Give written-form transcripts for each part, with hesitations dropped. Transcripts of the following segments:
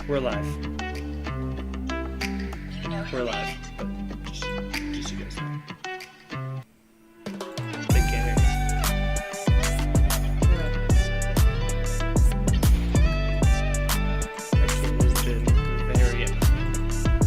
We're live. We're live. But just you guys know. They can't hear you. That kid has been very upset.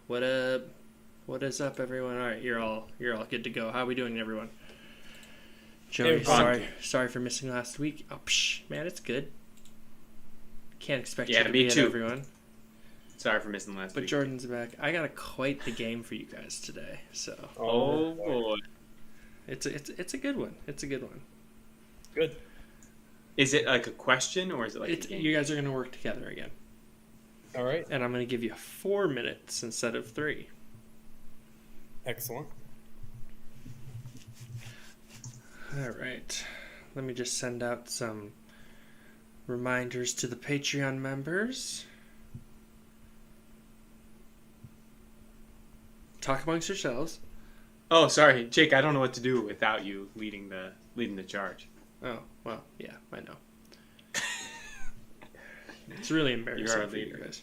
What up? What is up, everyone? All right, you're all good to go. How are we doing, everyone? Joey, Hey, sorry for missing last week. Oh, man, it's good. Can't expect you Yeah, to me be too. at everyone. Sorry for missing last But week. Jordan's back. I got quite the game for you guys today. So Oh boy. it's a good one. It's a good one. Good. Is it like a question or is it like a game? You guys are gonna work together again, All right. and I'm gonna give you 4 minutes instead of 3. Excellent. All right. Let me just send out some reminders to the Patreon members. Talk amongst yourselves. Oh, sorry, Jake. I don't know what to do without you leading the charge. Oh, well, yeah, I know. It's really embarrassing You're our for you leader. guys.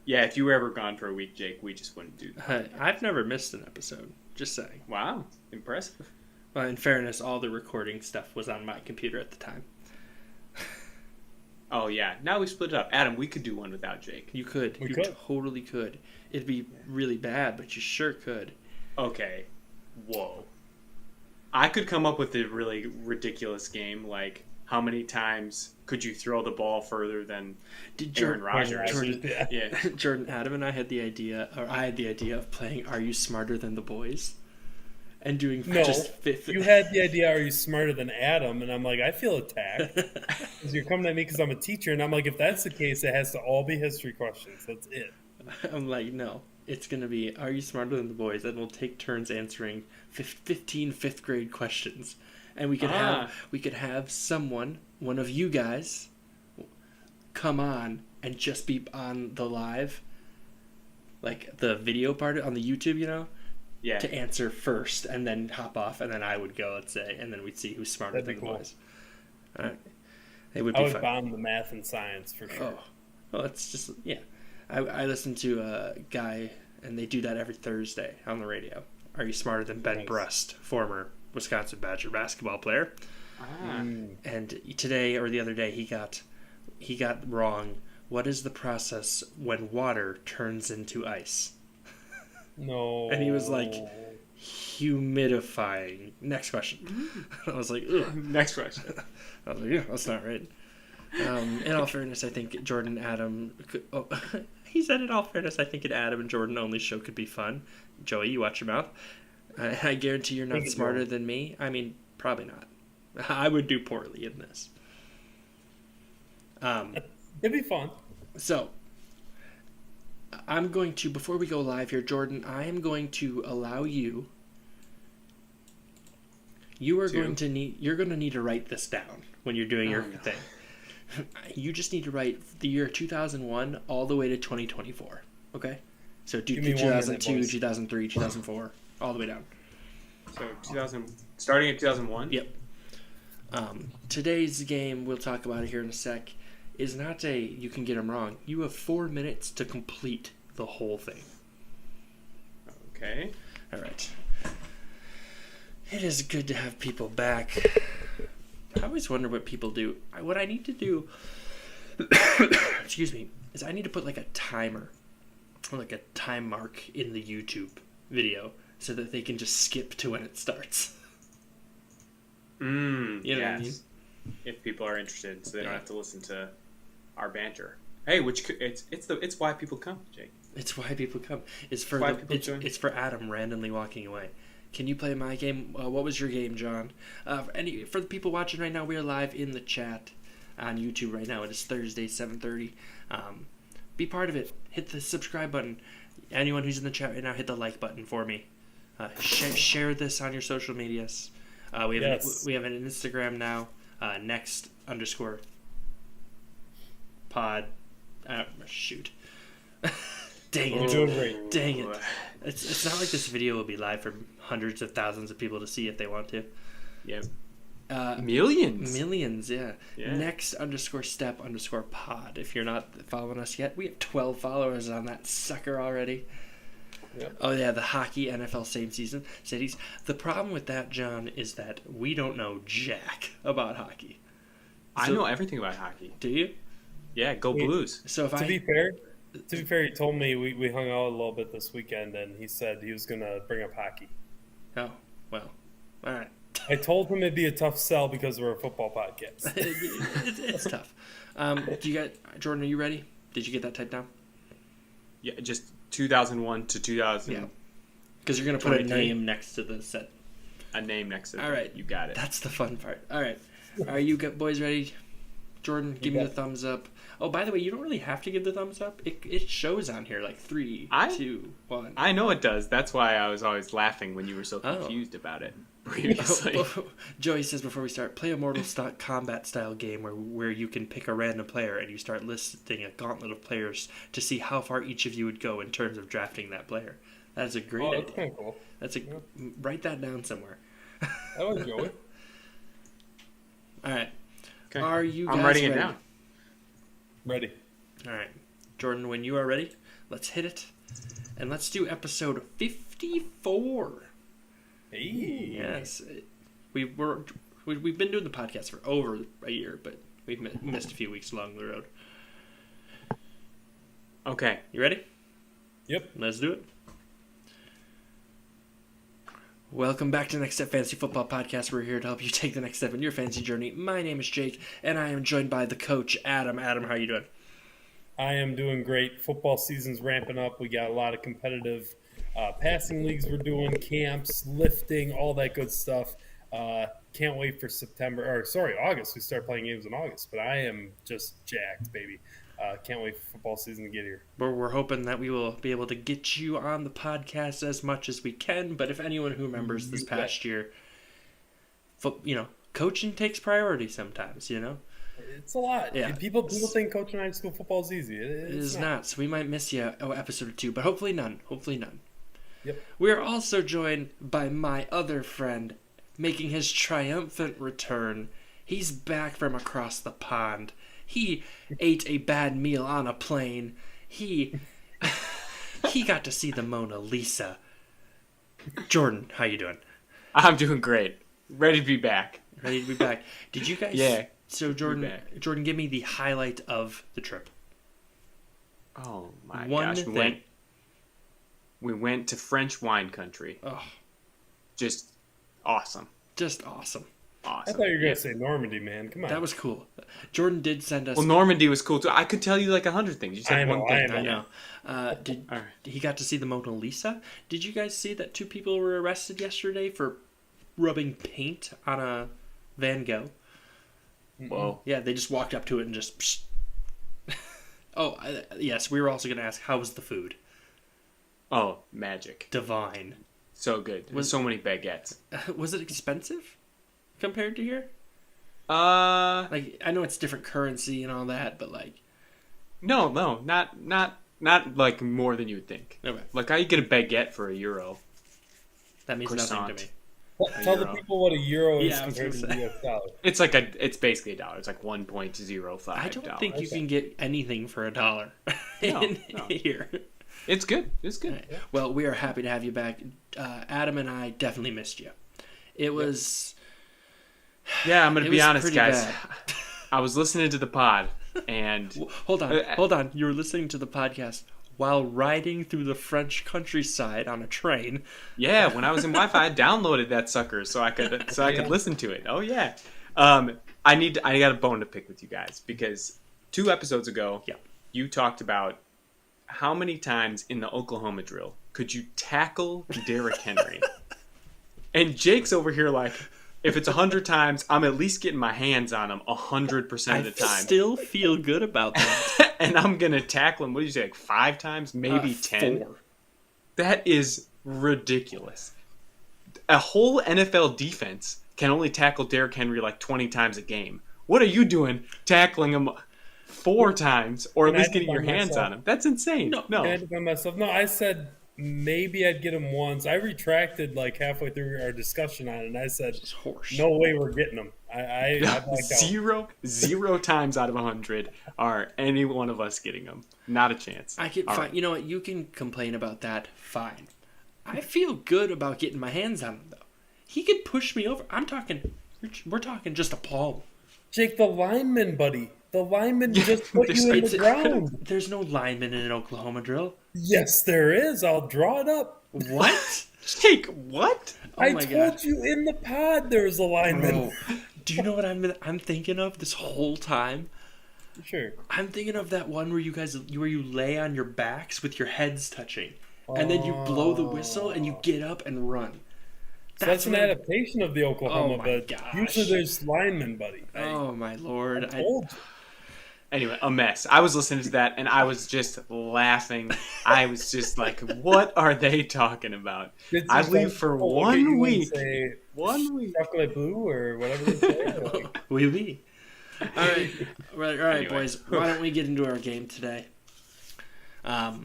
Yeah, if you were ever gone for a week, Jake, we just wouldn't do that. I've never missed an episode, just saying. Wow, impressive. Well, in fairness, all the recording stuff was on my computer at the time. Oh yeah, now we split it up. Adam, we could do one without Jake. You could. We You could. totally could. It'd be really bad, but you sure could. Okay. Whoa. I could come up with a really ridiculous game like how many times could you throw the ball further than Did Aaron Jordan, Rodgers? Jordan, Yeah. Yeah. Jordan, Adam and I had the idea, or I had the idea of playing Are You Smarter Than the Boys? And doing No, just fifth. you had the idea, are you smarter than Adam? And I'm like, I feel attacked. Because you're coming at me because I'm a teacher. And I'm like, if that's the case, it has to all be history questions. That's it. I'm like, no. It's going to be, are you smarter than the boys? And we'll take turns answering 15 fifth grade questions. And we could have someone, one of you guys, come on and just be on the live, like the video part on the YouTube, you know, Yeah. to answer first and then hop off, and then I would go, let's say, and then we'd see who's smarter That'd be than the cool. boys. All right. It would I be would fun. bomb the math and science for sure. Oh, well, it's just, yeah. I listen to a guy, and they do that every Thursday on the radio. Are you smarter than Ben Nice. Brust, former Wisconsin Badger basketball player. And today or the other day he got wrong. What is the process when water turns into ice? No. And he was like, humidifying. Next question. I was like, ugh. Next question. I was like, yeah, that's not right. In all fairness, I think Jordan, Adam... he said in all fairness, I think an Adam and Jordan only show could be fun. Joey, you watch your mouth. I guarantee you're not smarter than me. I mean, probably not. I would do poorly in this. It'd be fun. So, I'm going to, before we go live here, Jordan, I am going to allow you... you're going to need to write this down when you're doing your thing. You just need to write the year 2001 all the way to 2024. Okay? So do 2002, 2003, 2004, all the way down. So starting at 2001? Yep. Today's game, we'll talk about it here in a sec, is not you can get them wrong. You have 4 minutes to complete the whole thing. Okay. All right. It is good to have people back. I always wonder what people do. What I need to do, excuse me, is I need to put like a timer, like a time mark in the YouTube video so that they can just skip to when it starts. You know what I mean? If people are interested, so they don't have to listen to our banter. Hey, it's why people come, Jake. It's why people come. It's for Adam randomly walking away. Can you play my game? What was your game, John? For the people watching right now, we are live in the chat on YouTube right now. It is Thursday, 7:30. Be part of it. Hit the subscribe button. Anyone who's in the chat right now, hit the like button for me. Share this on your social medias. We have an Instagram now. Next_pod. Shoot. Dang it. You're doing great. Dang it. It's not like this video will be live for hundreds of thousands of people to see if they want to. Yeah. Millions. Millions, yeah. Next_step_pod. If you're not following us yet, we have 12 followers on that sucker already. Yep. Oh, yeah, the hockey NFL same season cities. The problem with that, John, is that we don't know jack about hockey. I know everything about hockey. Do you? Yeah, go Blues. So to be fair, he told me we hung out a little bit this weekend, and he said he was going to bring up hockey. Oh, well, all right. I told him it'd be a tough sell because we're a football podcast. it's tough. Jordan, are you ready? Did you get that typed down? Yeah, just 2001 to 2000. Yeah, because you're going to put a name next to the set. A name next to it. All right. You got it. That's the fun part. All right. Are you boys ready? Jordan, give me the thumbs up. Oh, by the way, you don't really have to give the thumbs up. It shows on here like 3, 2, 1. I know it does. That's why I was always laughing when you were so confused about it previously. Joey says before we start, play a Mortal Kombat style game where you can pick a random player and you start listing a gauntlet of players to see how far each of you would go in terms of drafting that player. That's a great idea. That's kind of cool. Write that down somewhere. I like Joey. All right. Okay. Are you guys I'm writing ready? It down. Ready. All right. Jordan, when you are ready, let's hit it. And let's do episode 54. Hey. Yes. We've been doing the podcast for over a year, but we've missed a few weeks along the road. Okay. You ready? Yep. Let's do it. Welcome back to Next Step Fantasy Football Podcast. We're here to help you take the next step in your fantasy journey. My name is Jake, and I am joined by the coach, Adam. Adam, how are you doing? I am doing great. Football season's ramping up. We got a lot of competitive passing leagues we're doing, camps, lifting, all that good stuff. Can't wait for August. We start playing games in August, but I am just jacked, baby. Can't wait for football season to get here. We're hoping that we will be able to get you on the podcast as much as we can. But if anyone who remembers this past year, coaching takes priority sometimes. It's a lot. Yeah. People think coaching high school football is easy. It is not. So we might miss you an episode or two, but hopefully none. Yep. We are also joined by my other friend, making his triumphant return. He's back from across the pond. He ate a bad meal on a plane. He got to see the Mona Lisa. Jordan, how you doing? I'm doing great. Ready to be back. Ready to be back. Did you guys? Yeah. So Jordan, give me the highlight of the trip. Oh my One gosh, thing. we went to French wine country. Oh, Just awesome. just awesome. I thought you were going to say Normandy, man. Come on. That was cool. Jordan did send us. Well, Normandy was cool too. I could tell you like 100 things. You said one thing. I know. All right. He got to see the Mona Lisa. Did you guys see that 2 people were arrested yesterday for rubbing paint on a Van Gogh? Whoa. Yeah, they just walked up to it and just. Psh. Oh, yes. We were also going to ask, how was the food? Oh, magic. Divine. So good. So many baguettes. Was it expensive compared to here? Like I know it's different currency and all that, but like. No, not like more than you would think. Okay. Like I get a baguette for €1. That means Croissant. nothing to me. Tell the people what a euro is Yeah, I was compared to gonna the US dollar. It's basically $1. It's like $1.05. I don't think you can get anything for $1 No. here. It's good. It's good. Right. Well, we are happy to have you back. Adam and I definitely missed you. It was. Yeah, I'm gonna be honest, pretty guys. bad. I was listening to the pod, and Hold on. You were listening to the podcast while riding through the French countryside on a train. yeah, when I was in Wi-Fi, I downloaded that sucker so I could listen to it. Oh yeah. I got a bone to pick with you guys because 2 episodes ago, you talked about how many times in the Oklahoma drill could you tackle Derrick Henry, and Jake's over here like, if it's 100 times, I'm at least getting my hands on him 100% of the time. I still feel good about that. And I'm going to tackle him, what did you say, like 5 times? Maybe 10? 4. That is ridiculous. A whole NFL defense can only tackle Derrick Henry like 20 times a game. What are you doing tackling him 4 times or at least getting your hands on him? That's insane. No. I defend myself. No, I said maybe I'd get him once. I retracted like halfway through our discussion on it, and I said, no way we're getting him. I Zero times out of 100 are any one of us getting them. Not a chance. I can fine. You know what? You can complain about that. Fine. I feel good about getting my hands on him, though. He could push me over. We're talking just a palm. Jake, the lineman, buddy. The lineman just put you in the ground. There's no lineman in an Oklahoma drill. Yes, there is. I'll draw it up. What? Jake, what? Oh I my told God. you in the pod there was a lineman. Bro, do you know what I'm thinking of this whole time? Sure. I'm thinking of that one where you lay on your backs with your heads touching, and then you blow the whistle and you get up and run. So that's an adaptation of the Oklahoma, but gosh. usually there's linemen, buddy. Oh my Lord! I told you. Anyway, a mess. I was listening to that and I was just laughing. I was just like, what are they talking about? I leave for 1 week. 1 week. Chocolate blue or whatever they say. Oui, oui. All right, Anyway. boys. Why don't we get into our game today? I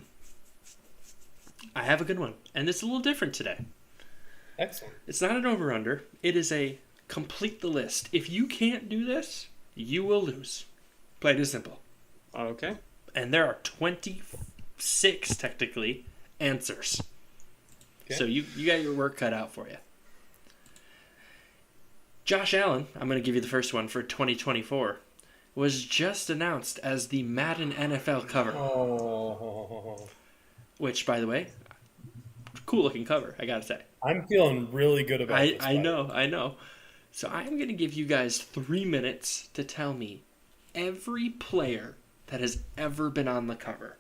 have a good one, and it's a little different today. Excellent. It's not an over/under. It is a complete the list. If you can't do this, you will lose. Plain and simple. Okay. And there are 26 technically answers. Okay. So you got your work cut out for you. Josh Allen, I'm going to give you the first one for 2024, was just announced as the Madden NFL cover. Oh. Which, by the way, cool looking cover, I got to say. I'm feeling really good about this. I know. So I'm going to give you guys 3 minutes to tell me every player that has ever been on the cover.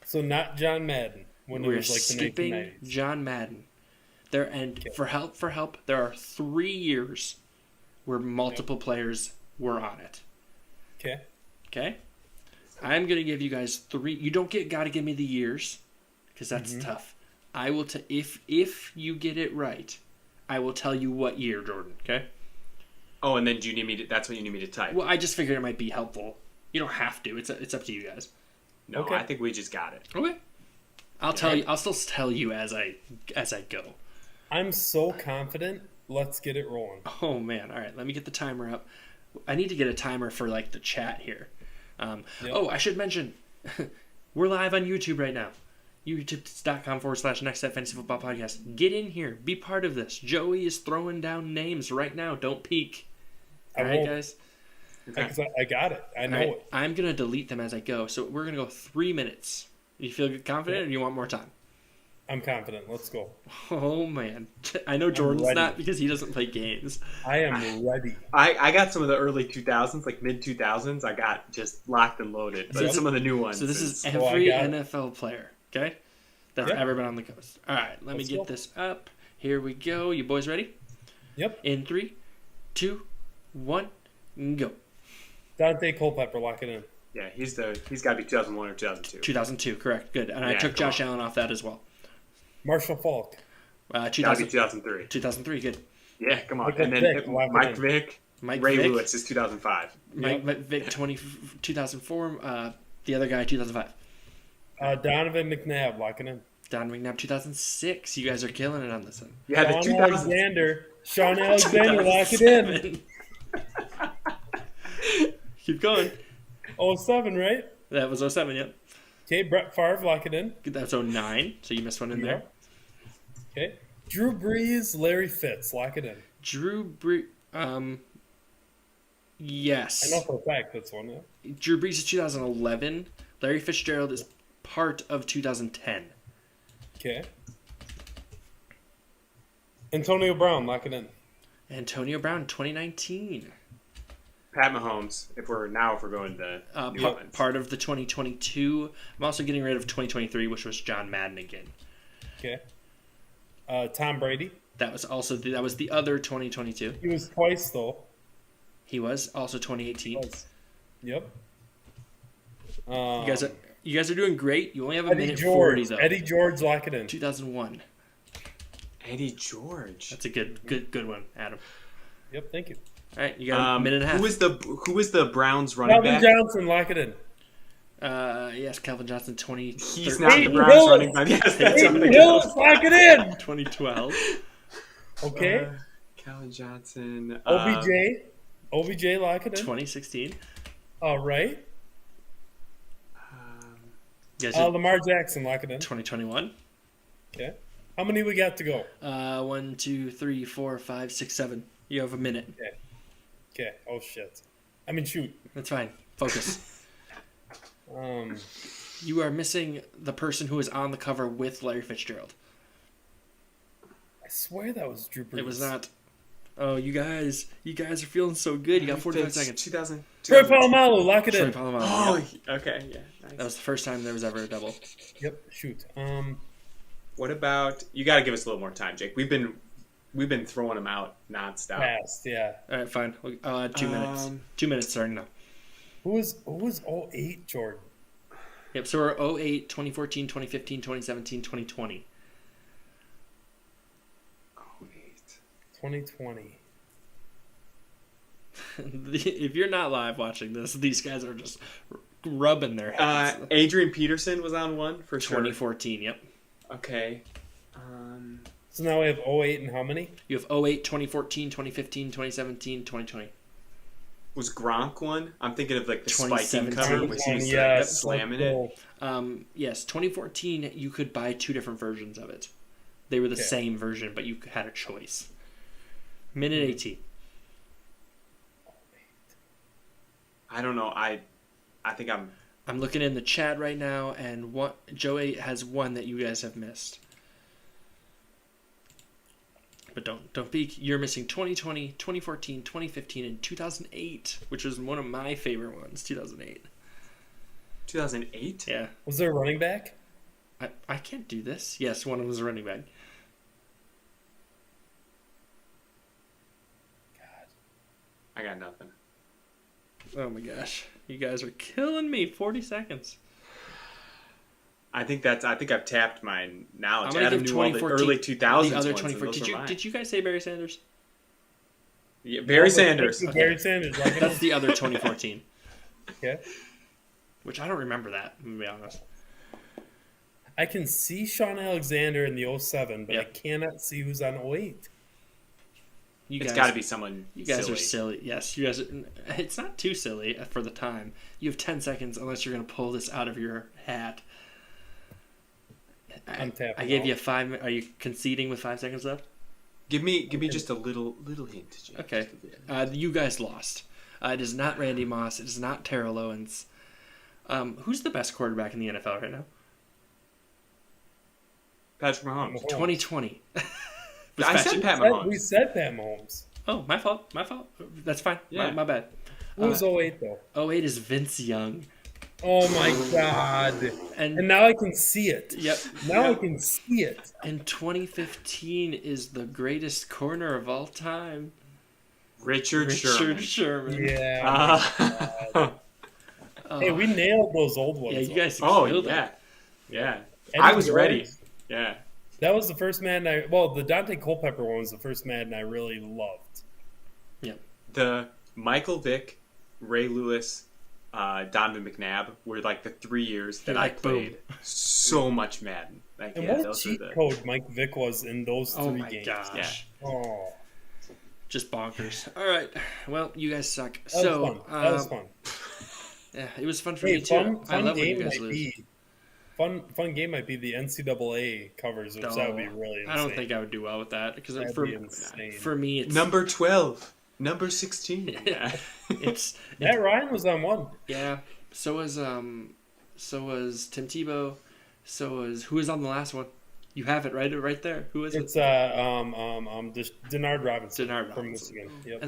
So not John Madden when We're it was like the skipping 1990s. John Madden. For help, there are 3 years where multiple players were on it. Okay? I'm going to give you guys 3. You don't got to give me the years because that's tough. I will if you get it right, I will tell you what year, Jordan, okay? Oh, and then do you need me to, that's what you need me to type? Well, I just figured it might be helpful. You don't have to. It's up to you guys. No, Okay. I think we just got it. Okay. I'll tell you. I'll still tell you as I go. I'm so confident. Let's get it rolling. Oh man! All right, let me get the timer up. I need to get a timer for like the chat here. Oh, I should mention, we're live on YouTube right now. YouTube.com/Next Fantasy Football Podcast. Get in here. Be part of this. Joey is throwing down names right now. Don't peek. All right, guys? Okay. I got it. I know it. I'm going to delete them as I go. So we're going to go 3 minutes. You feel confident or you want more time? I'm confident. Let's go. Oh, man. I know Jordan's not because he doesn't play games. I am ready. I got some of the early 2000s, like mid-2000s. I got just locked and loaded. But some of the new ones. So this is every NFL player, okay? That's ever been on the coast. All right, Let's get this up. Here we go. You boys ready? Yep. In 3, 2, 1, go. Dante Culpepper, lock it in. Yeah, he's got to be 2001 or 2002. 2002, correct. Good. And I took Josh Allen off that as well. Marshall Faulk. 2003. 2003, good. Yeah, come on. And then Mike Vick. Ray Vick. Lewis is 2005. Mike Vick, 2004. The other guy, 2005. Donovan McNabb, lock it in. Donovan McNabb, 2006. You guys are killing it on this one. Yeah, the 2000. Sean Alexander, lock it in. Keep going. 07, right? That was 07, yep. Okay, Brett Favre, lock it in. That's 09, so you missed one in there. Okay. Drew Brees, Larry Fitz, lock it in. Drew Brees, yes. I know for a fact that's one. Yeah. Drew Brees is 2011. Larry Fitzgerald is part of 2010. Okay. Antonio Brown, lock it in. Antonio Brown, 2019. Pat Mahomes, if we're going to part of the 2022. I'm also getting rid of 2023, which was John Madden again. Okay. Tom Brady. That was the other 2022. He was twice though. He was also 2018. Yep. You guys are doing great. You only have a minute George. 40 though. Eddie George, lock it in. 2001. Eddie George. That's a good one, Adam. Yep. Thank you. All right, you got a minute and a half. Who was the Browns running back? Calvin Johnson, lock it in. Yes, Calvin Johnson, 20. He's not the Browns running back. Yes, that's Hayden Hillis, lock it in. 2012. Okay. Calvin Johnson. OBJ, lock it in. 2016. All right. Lamar Jackson, lock it in. 2021. Okay. How many we got to go? 1, 2, 3, 4, 5, 6, 7. You have a minute. Okay. Oh shit. I mean, shoot. That's fine. Focus. You are missing the person who was on the cover with Larry Fitzgerald. I swear that was Drew Brees. It was not. Oh, you guys are feeling so good. You got 45 seconds. 2000. Troy Polamalu, lock it in. Oh, okay. Yeah. Nice. That was the first time there was ever a double. Yep. Shoot. What about? You got to give us a little more time, Jake. We've been throwing them out nonstop. Fast, yeah. All right, fine. I'll add 2 minutes. 2 minutes starting now. Who was 08, Jordan? Yep, so we're 08, 2014, 2015, 2017, 2020. 08. 2020. If you're not live watching this, these guys are just rubbing their heads. Adrian Peterson was on one for sure. 2014, yep. Okay. So now we have 08 and how many? You have 08, 2014, 2015, 2017, 2020. Was Gronk one? I'm thinking of like the spiking cover with he's slamming it. Yes, 2014, you could buy 2 different versions of it. They were the same version, but you had a choice. Minute 18. I don't know. I think I'm looking in the chat right now, and Joey has one that you guys have missed. But don't peek. You're missing 2020, 2014, 2015, and 2008, which was one of my favorite ones, 2008. 2008? Yeah. Was there a running back? I can't do this. Yes, one of them was a running back. God. I got nothing. Oh my gosh. You guys are killing me. 40 seconds. I think I've tapped my knowledge. I'm Adam knew all the early 2000s the other ones, 2014. Did you guys say Barry Sanders? Yeah, Barry Sanders. Okay. Barry Sanders. Like that's the other 2014. Okay. Which I don't remember that, to be honest. I can see Sean Alexander in the 07, but I cannot see who's on 08. It's got to be someone. You guys are silly. Yes, you guys. It's not too silly for the time. You have 10 seconds, unless you're going to pull this out of your hat. I gave you 5. Are you conceding with 5 seconds left? Give me just a little hint, Jake. Okay. You guys lost. It is not Randy Moss. It is not Terrell Owens. Who's the best quarterback in the NFL right now? Patrick Mahomes. 2020. I said Pat Mahomes. We said Pat Mahomes. Oh, my fault. That's fine. Yeah. My bad. Who's 08 though? 08 is Vince Young. Oh my God! And now I can see it. Yep. Now I can see it. And 2015 is the greatest corner of all time. Richard Sherman. Yeah. Hey, we nailed those old ones. Yeah, you guys killed it. Yeah. I was ready. Yeah. That was the first Madden the Dante Culpepper one was the first Madden I really loved. Yeah. The Michael Vick, Ray Lewis, Donovan McNabb were like the 3 years that I played so much Madden. Like, and what a cheat code Mike Vick was in those 3 games. Gosh. Yeah. Oh. Just bonkers. All right. Well, you guys suck. That was fun. Yeah, it was fun for me too. I love when you guys lose. Fun game might be the NCAA covers, which that would be really insane. I don't think I would do well with that because for me it's number 12, number 16. Yeah. it's Matt Ryan was on one. Yeah. So was Tim Tebow. Who was on the last one? You have it right there. Who is it? It's Denard Robinson. From Michigan. Yep.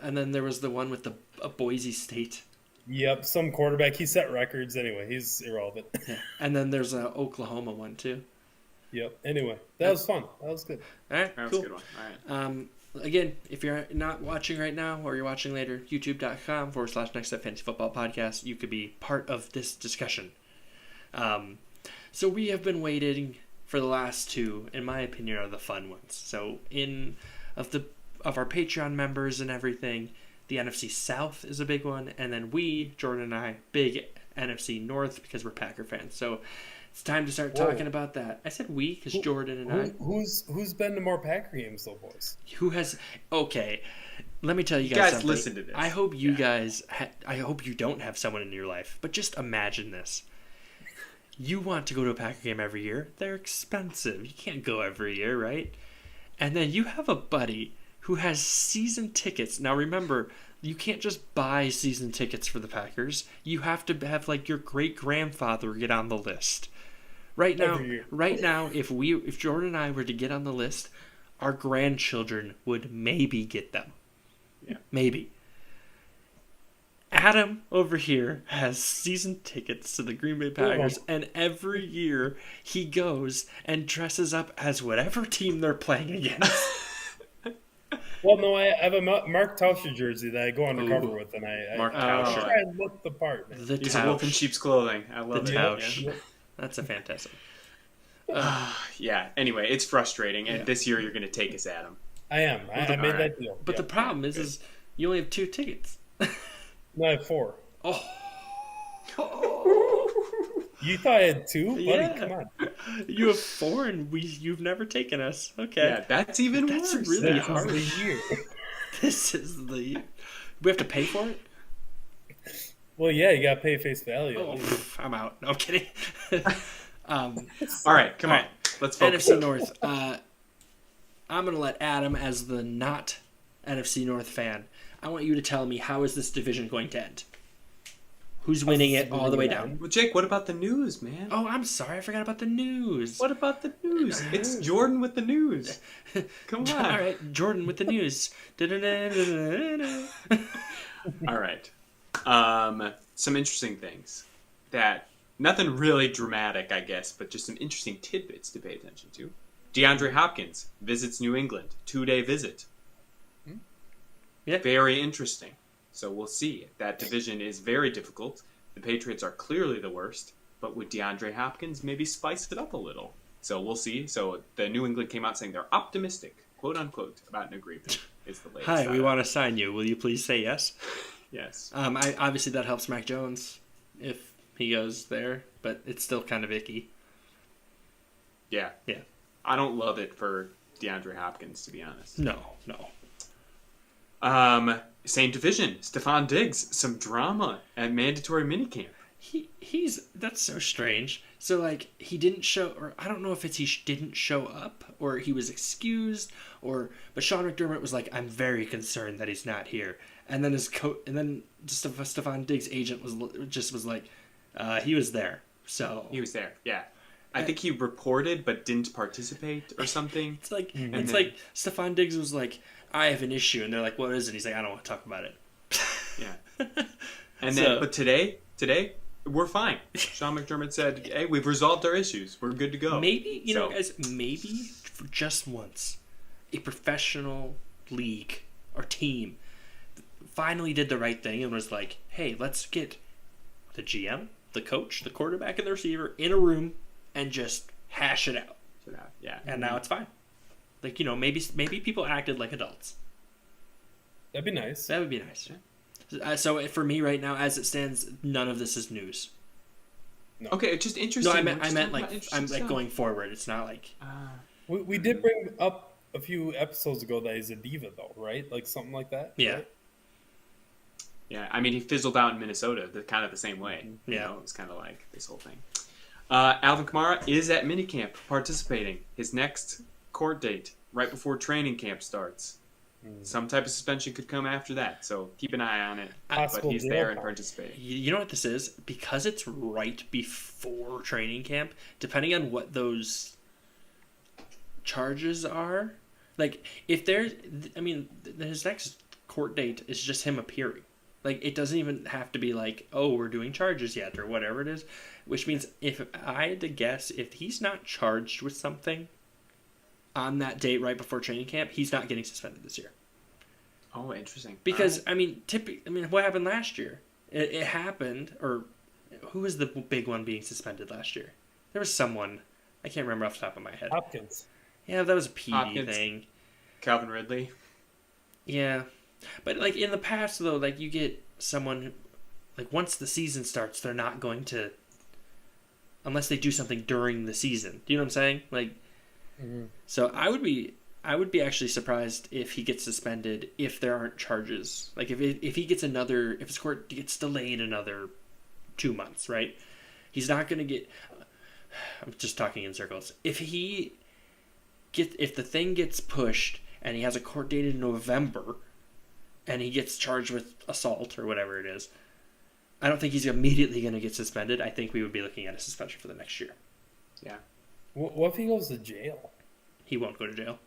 And then there was the one with a Boise State. Yep, some quarterback. He set records anyway. He's irrelevant. Yeah. And then there's an Oklahoma one too. Yep. Anyway, that was fun. That was good. All right, that cool. was a good one. All right. Again, if you're not watching right now or you're watching later, youtube.com/Next Step Fantasy Football Podcast, you could be part of this discussion. So we have been waiting for the last two, in my opinion, are the fun ones. So of our Patreon members and everything, the NFC South is a big one, and then Jordan and I, big NFC North because we're Packer fans. So it's time to start talking about that. I said we because Jordan and I. Who's been to more Packer games though, boys? Who has? Okay, let me tell you guys something. Listen to this. I hope you guys. I hope you don't have someone in your life, but just imagine this. You want to go to a Packer game every year. They're expensive. You can't go every year, right? And then you have a buddy who has season tickets. Now remember, you can't just buy season tickets for the Packers. You have to have like your great-grandfather get on the list. Right now, if Jordan and I were to get on the list, our grandchildren would maybe get them. Yeah. Maybe. Adam over here has season tickets to the Green Bay Packers, and every year he goes and dresses up as whatever team they're playing against. Well, no, I have a Mark Tauscher jersey that I go undercover with, and I try and look the part. Man. He's a wolf in sheep's clothing. I love it. Yeah. That's a fantastic. Yeah. Anyway, it's frustrating, and this year you're going to take us, Adam. I am. I made that deal. But the problem is you only have 2 tickets. No, I have 4. Oh. You thought I had 2? Buddy, yeah. Come on. You have 4, and you've never taken us. Okay. Yeah, that's even worse. That's really hard. This is the year. This is the year. We have to pay for it? Well, yeah, you got to pay face value. Oh, I'm out. No, I'm kidding. All right, come on. Let's focus. NFC North. I'm going to let Adam, as the not NFC North fan, I want you to tell me, how is this division going to end? Who's winning it all the way down? Well, Jake, what about the news, man? Oh, I'm sorry. I forgot about the news. What about the news? It's Jordan with the news. Come on. All right, Jordan with the news. All right. Some interesting things. Nothing really dramatic, I guess, but just some interesting tidbits to pay attention to. DeAndre Hopkins visits New England. 2-day visit. Yeah. Very interesting. So we'll see. That division is very difficult. The Patriots are clearly the worst, but would DeAndre Hopkins maybe spice it up a little? So we'll see. So the New England came out saying they're optimistic, quote unquote, about an agreement. Is the latest. Hi, we want to sign you. Will you please say yes? Yes. Obviously that helps Mac Jones if he goes there, but it's still kind of icky. Yeah. Yeah. I don't love it for DeAndre Hopkins, to be honest. No. Same division. Stephon Diggs, some drama at mandatory minicamp. he's that's so strange. So like he didn't show, or I don't know if it's he didn't show up or he was excused, but Sean McDermott was like, I'm very concerned that he's not here. And then Stephon Diggs' agent was like, he was there. So he was there. Yeah. I think he reported but didn't participate or something. It's like like Stephon Diggs was like, I have an issue, and they're like, what is it? He's like, I don't want to talk about it. Yeah. And then, but today, we're fine. Sean McDermott said, hey, we've resolved our issues. We're good to go. Maybe, guys, maybe for just once, a professional league or team finally did the right thing and was like, hey, let's get the GM, the coach, the quarterback, and the receiver in a room and just hash it out. Yeah. And now it's fine. Like, maybe people acted like adults. That'd be nice. That would be nice. Yeah. So for me right now, as it stands, none of this is news. No. Okay, it's just interesting. No, I meant like I'm like going forward. It's not like we did bring up a few episodes ago that he's a diva though, right? Like something like that. Yeah. Right? Yeah, I mean he fizzled out in Minnesota, kind of the same way. Yeah, it was kind of like this whole thing. Alvin Kamara is at minicamp participating. His next court date right before training camp starts. Some type of suspension could come after that, so keep an eye on it. But he's there and participating. You know what this is? Because it's right before training camp, depending on what those charges are, like if there's, I mean, his next court date is just him appearing. Like it doesn't even have to be like, oh, we're doing charges yet or whatever it is. Which means if I had to guess, if he's not charged with something on that date right before training camp, he's not getting suspended this year. Oh, interesting. Because I mean, what happened last year? It happened, or who was the big one being suspended last year? There was someone I can't remember off the top of my head. Hopkins. Yeah, that was a PD thing. Calvin Ridley. Yeah, but like in the past though, like you get someone like once the season starts, they're not going to, unless they do something during the season. Do you know what I'm saying? Like. So I would be actually surprised if he gets suspended if there aren't charges. Like if he gets if his court gets delayed another 2 months, right? He's not going to get. I'm just talking in circles. If the thing gets pushed and he has a court date in November, and he gets charged with assault or whatever it is, I don't think he's immediately going to get suspended. I think we would be looking at a suspension for the next year. Yeah. What if he goes to jail? He won't go to jail.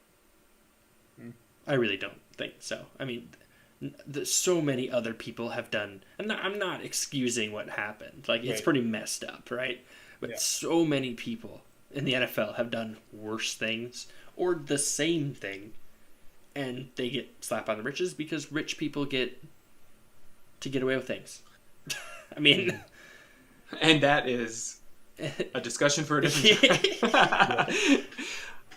I really don't think so. I mean, so many other people have done. I'm not excusing what happened. Like, it's pretty messed up, right? But so many people in the NFL have done worse things or the same thing, and they get slapped on the britches because rich people get to get away with things. I mean... And that is... a discussion for a different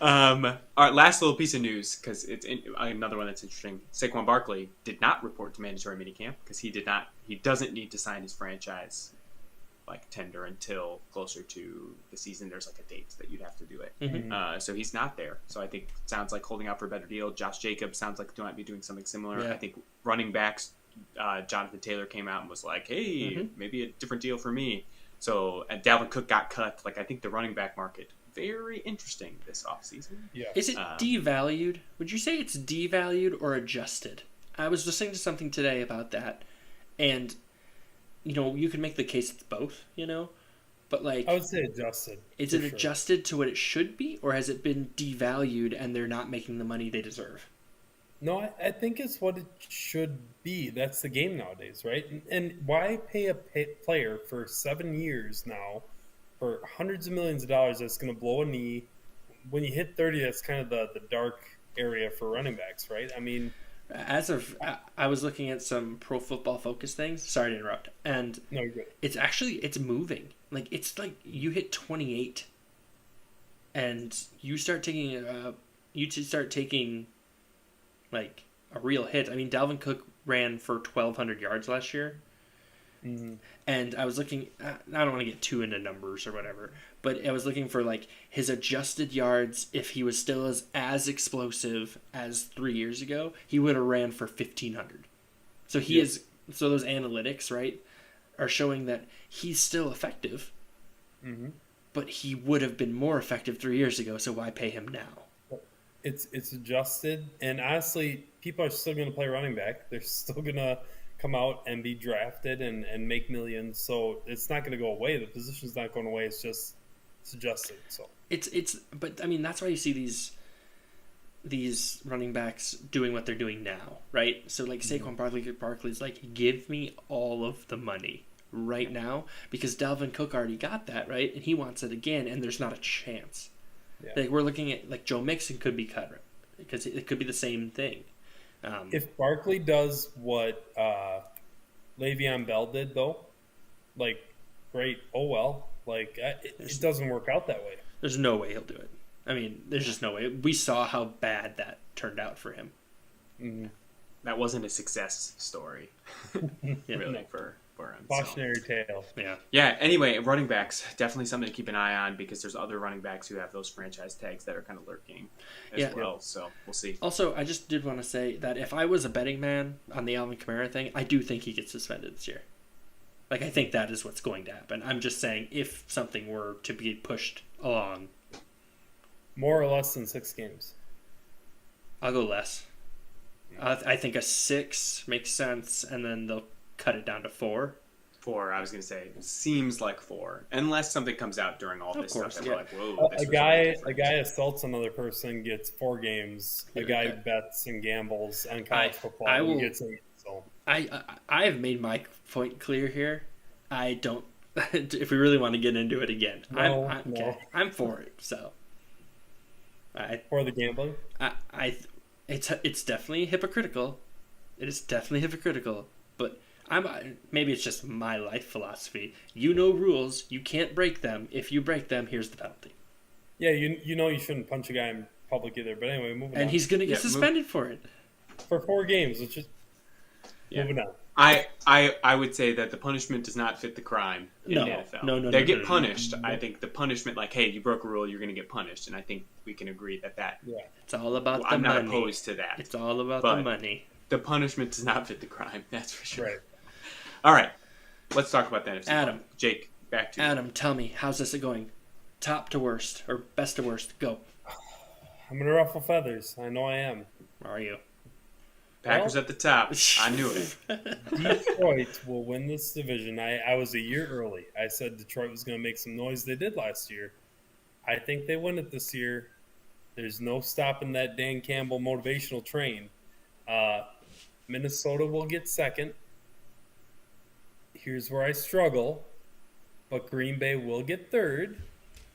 time. All right, last little piece of news, because it's another one that's interesting. Saquon Barkley did not report to mandatory minicamp because he doesn't need to sign his franchise tender until closer to the season. There's a date that you'd have to do it. Mm-hmm. So he's not there. So I think it sounds like holding out for a better deal. Josh Jacobs sounds like they might be doing something similar. Yeah. I think running backs, Jonathan Taylor came out and was like, hey, maybe a different deal for me. So, and Dalvin Cook got cut. I think the running back market, very interesting this offseason. Yeah. Is it devalued? Would you say it's devalued or adjusted? I was listening to something today about that. And, you can make the case it's both, But, I would say adjusted. Is it adjusted to what it should be? Or has it been devalued and they're not making the money they deserve? No, I think it's what it should be. That's the game nowadays, right? And why pay a player for 7 years now for hundreds of millions of dollars that's going to blow a knee? When you hit 30, that's kind of the dark area for running backs, right? I mean... I was looking at some Pro Football Focus things. Sorry to interrupt. And no, you're good. It's moving. It's like you hit 28 and you start taking a real hit. I mean, Dalvin Cook ran for 1,200 yards last year. Mm-hmm. And I was looking, I don't want to get too into numbers or whatever, but I was looking for his adjusted yards. If he was still as explosive as 3 years ago, he would have ran for 1,500. So he is, so those analytics, right, are showing that he's still effective, but he would have been more effective 3 years ago, so why pay him now? It's adjusted, and honestly, people are still going to play running back. They're still going to come out and be drafted and make millions, so it's not going to go away. The position's not going away. It's adjusted. So but I mean, that's why you see these running backs doing what they're doing now, right? So like Saquon Barkley's like, give me all of the money right now, because Dalvin Cook already got that, right? And he wants it again, and there's not a chance. Yeah. Like, we're looking at, like, Joe Mixon could be cut, because it could be the same thing. If Barkley does what Le'Veon Bell did, though, like, great. Oh, well. Like, it doesn't work out that way. There's no way he'll do it. I mean, there's just no way. We saw how bad that turned out for him. Mm-hmm. That wasn't a success story, really, for him. Cautionary tale. Yeah. Yeah, anyway, running backs, definitely something to keep an eye on, because there's other running backs who have those franchise tags that are kind of lurking as well, so we'll see. Also, I just did want to say that if I was a betting man on the Alvin Kamara thing, I do think he gets suspended this year. Like, I think that is what's going to happen. I'm just saying, if something were to be pushed along. More or less than 6 games? I'll go less. I think a 6 makes sense, and then they'll cut it down to 4. 4, I was going to say, seems like 4, unless something comes out during all this stuff. And we're like, whoa, a guy assaults another person, gets 4 games. A guy bets and gambles on college football gets 8. So I have made my point clear here. I don't. If we really want to get into it again, I'm for it. So, for the gambling, it's definitely hypocritical. It is definitely hypocritical, but maybe it's just my life philosophy. You know rules, you can't break them. If you break them, here's the penalty. Yeah, you know you shouldn't punch a guy in public either. But anyway, moving on. And he's gonna get suspended for it. For 4 games, which is moving on. I would say that the punishment does not fit the crime in the NFL. No. They get punished. I think the punishment, like, hey, you broke a rule, you're going to get punished. And I think we can agree that it's all about the money. I'm not opposed to that. It's all about the money. The punishment does not fit the crime. That's for sure. Right. All right. Let's talk about the NFC. Adam. Jake, back to you. Adam, tell me, how's this going? Top to worst, or best to worst, go. I'm going to ruffle feathers. I know I am. Where are you? Packers at the top. I knew it. Detroit will win this division. I was a year early. I said Detroit was going to make some noise. They did last year. I think they win it this year. There's no stopping that Dan Campbell motivational train. Minnesota will get second. Here's where I struggle. But Green Bay will get third.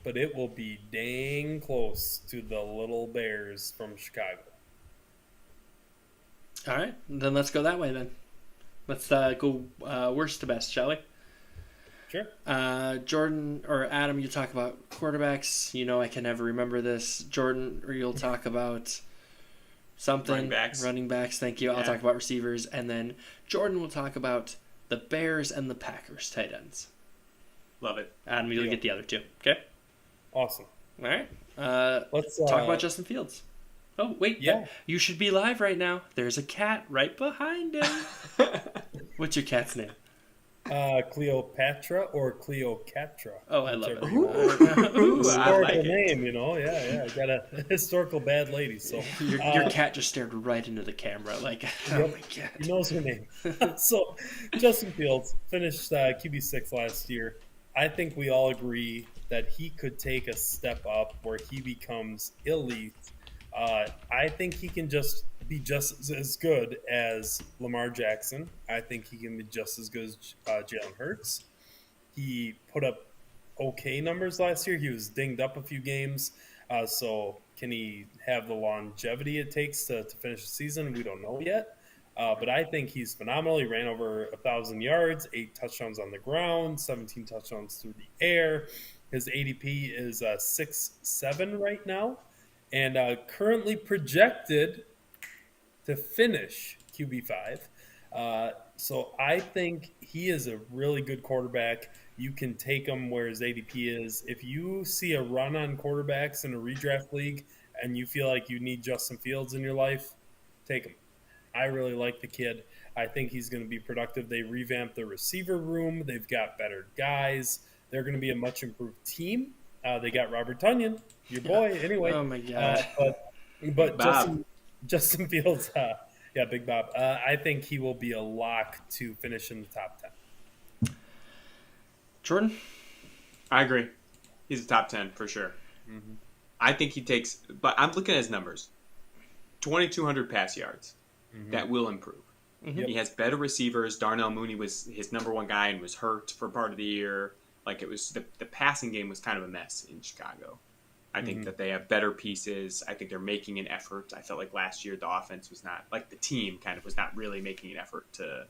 But it will be dang close to the Little Bears from Chicago. All right, then let's go that way then. Let's go worst to best, shall we? Sure. Jordan or Adam, you talk about quarterbacks. You know I can never remember this. Jordan, or you'll talk about something. Running backs, thank you. I'll talk about receivers. And then Jordan will talk about the Bears and the Packers tight ends. Love it. Adam, you'll get the other 2. Okay? Awesome. All right. Let's talk about Justin Fields. Oh, wait. Yeah. You should be live right now. There's a cat right behind him. What's your cat's name? Cleopatra or Cleocatra. Oh, I love it. Historical name, you know. Yeah. Got a historical bad lady. So your cat just stared right into the camera, like, oh my God. He knows her name. So Justin Fields finished QB6 last year. I think we all agree that he could take a step up where he becomes elite. I think he can just be just as good as Lamar Jackson. I think he can be just as good as Jalen Hurts. He put up okay numbers last year. He was dinged up a few games. So can he have the longevity it takes to finish the season? We don't know yet. But I think he's phenomenal. He ran over 1,000 yards, 8 touchdowns on the ground, 17 touchdowns through the air. His ADP is 6.7 right now. And currently projected to finish QB5. So I think he is a really good quarterback. You can take him where his ADP is. If you see a run on quarterbacks in a redraft league and you feel like you need Justin Fields in your life, take him. I really like the kid. I think he's going to be productive. They revamped the receiver room. They've got better guys. They're going to be a much improved team. They got Robert Tonyan, your boy. Anyway, oh my god! But Justin Fields, Big Bob. I think he will be a lock to finish in the top 10. Jordan, I agree. He's a top 10 for sure. Mm-hmm. I think he takes, but I'm looking at his numbers. 2,200 pass yards. Mm-hmm. That will improve. Mm-hmm. He has better receivers. Darnell Mooney was his number one guy and was hurt for part of the year. Like it was the passing game was kind of a mess in Chicago. I think that they have better pieces. I think they're making an effort. I felt like last year the offense was not, like the team kind of was not really making an effort to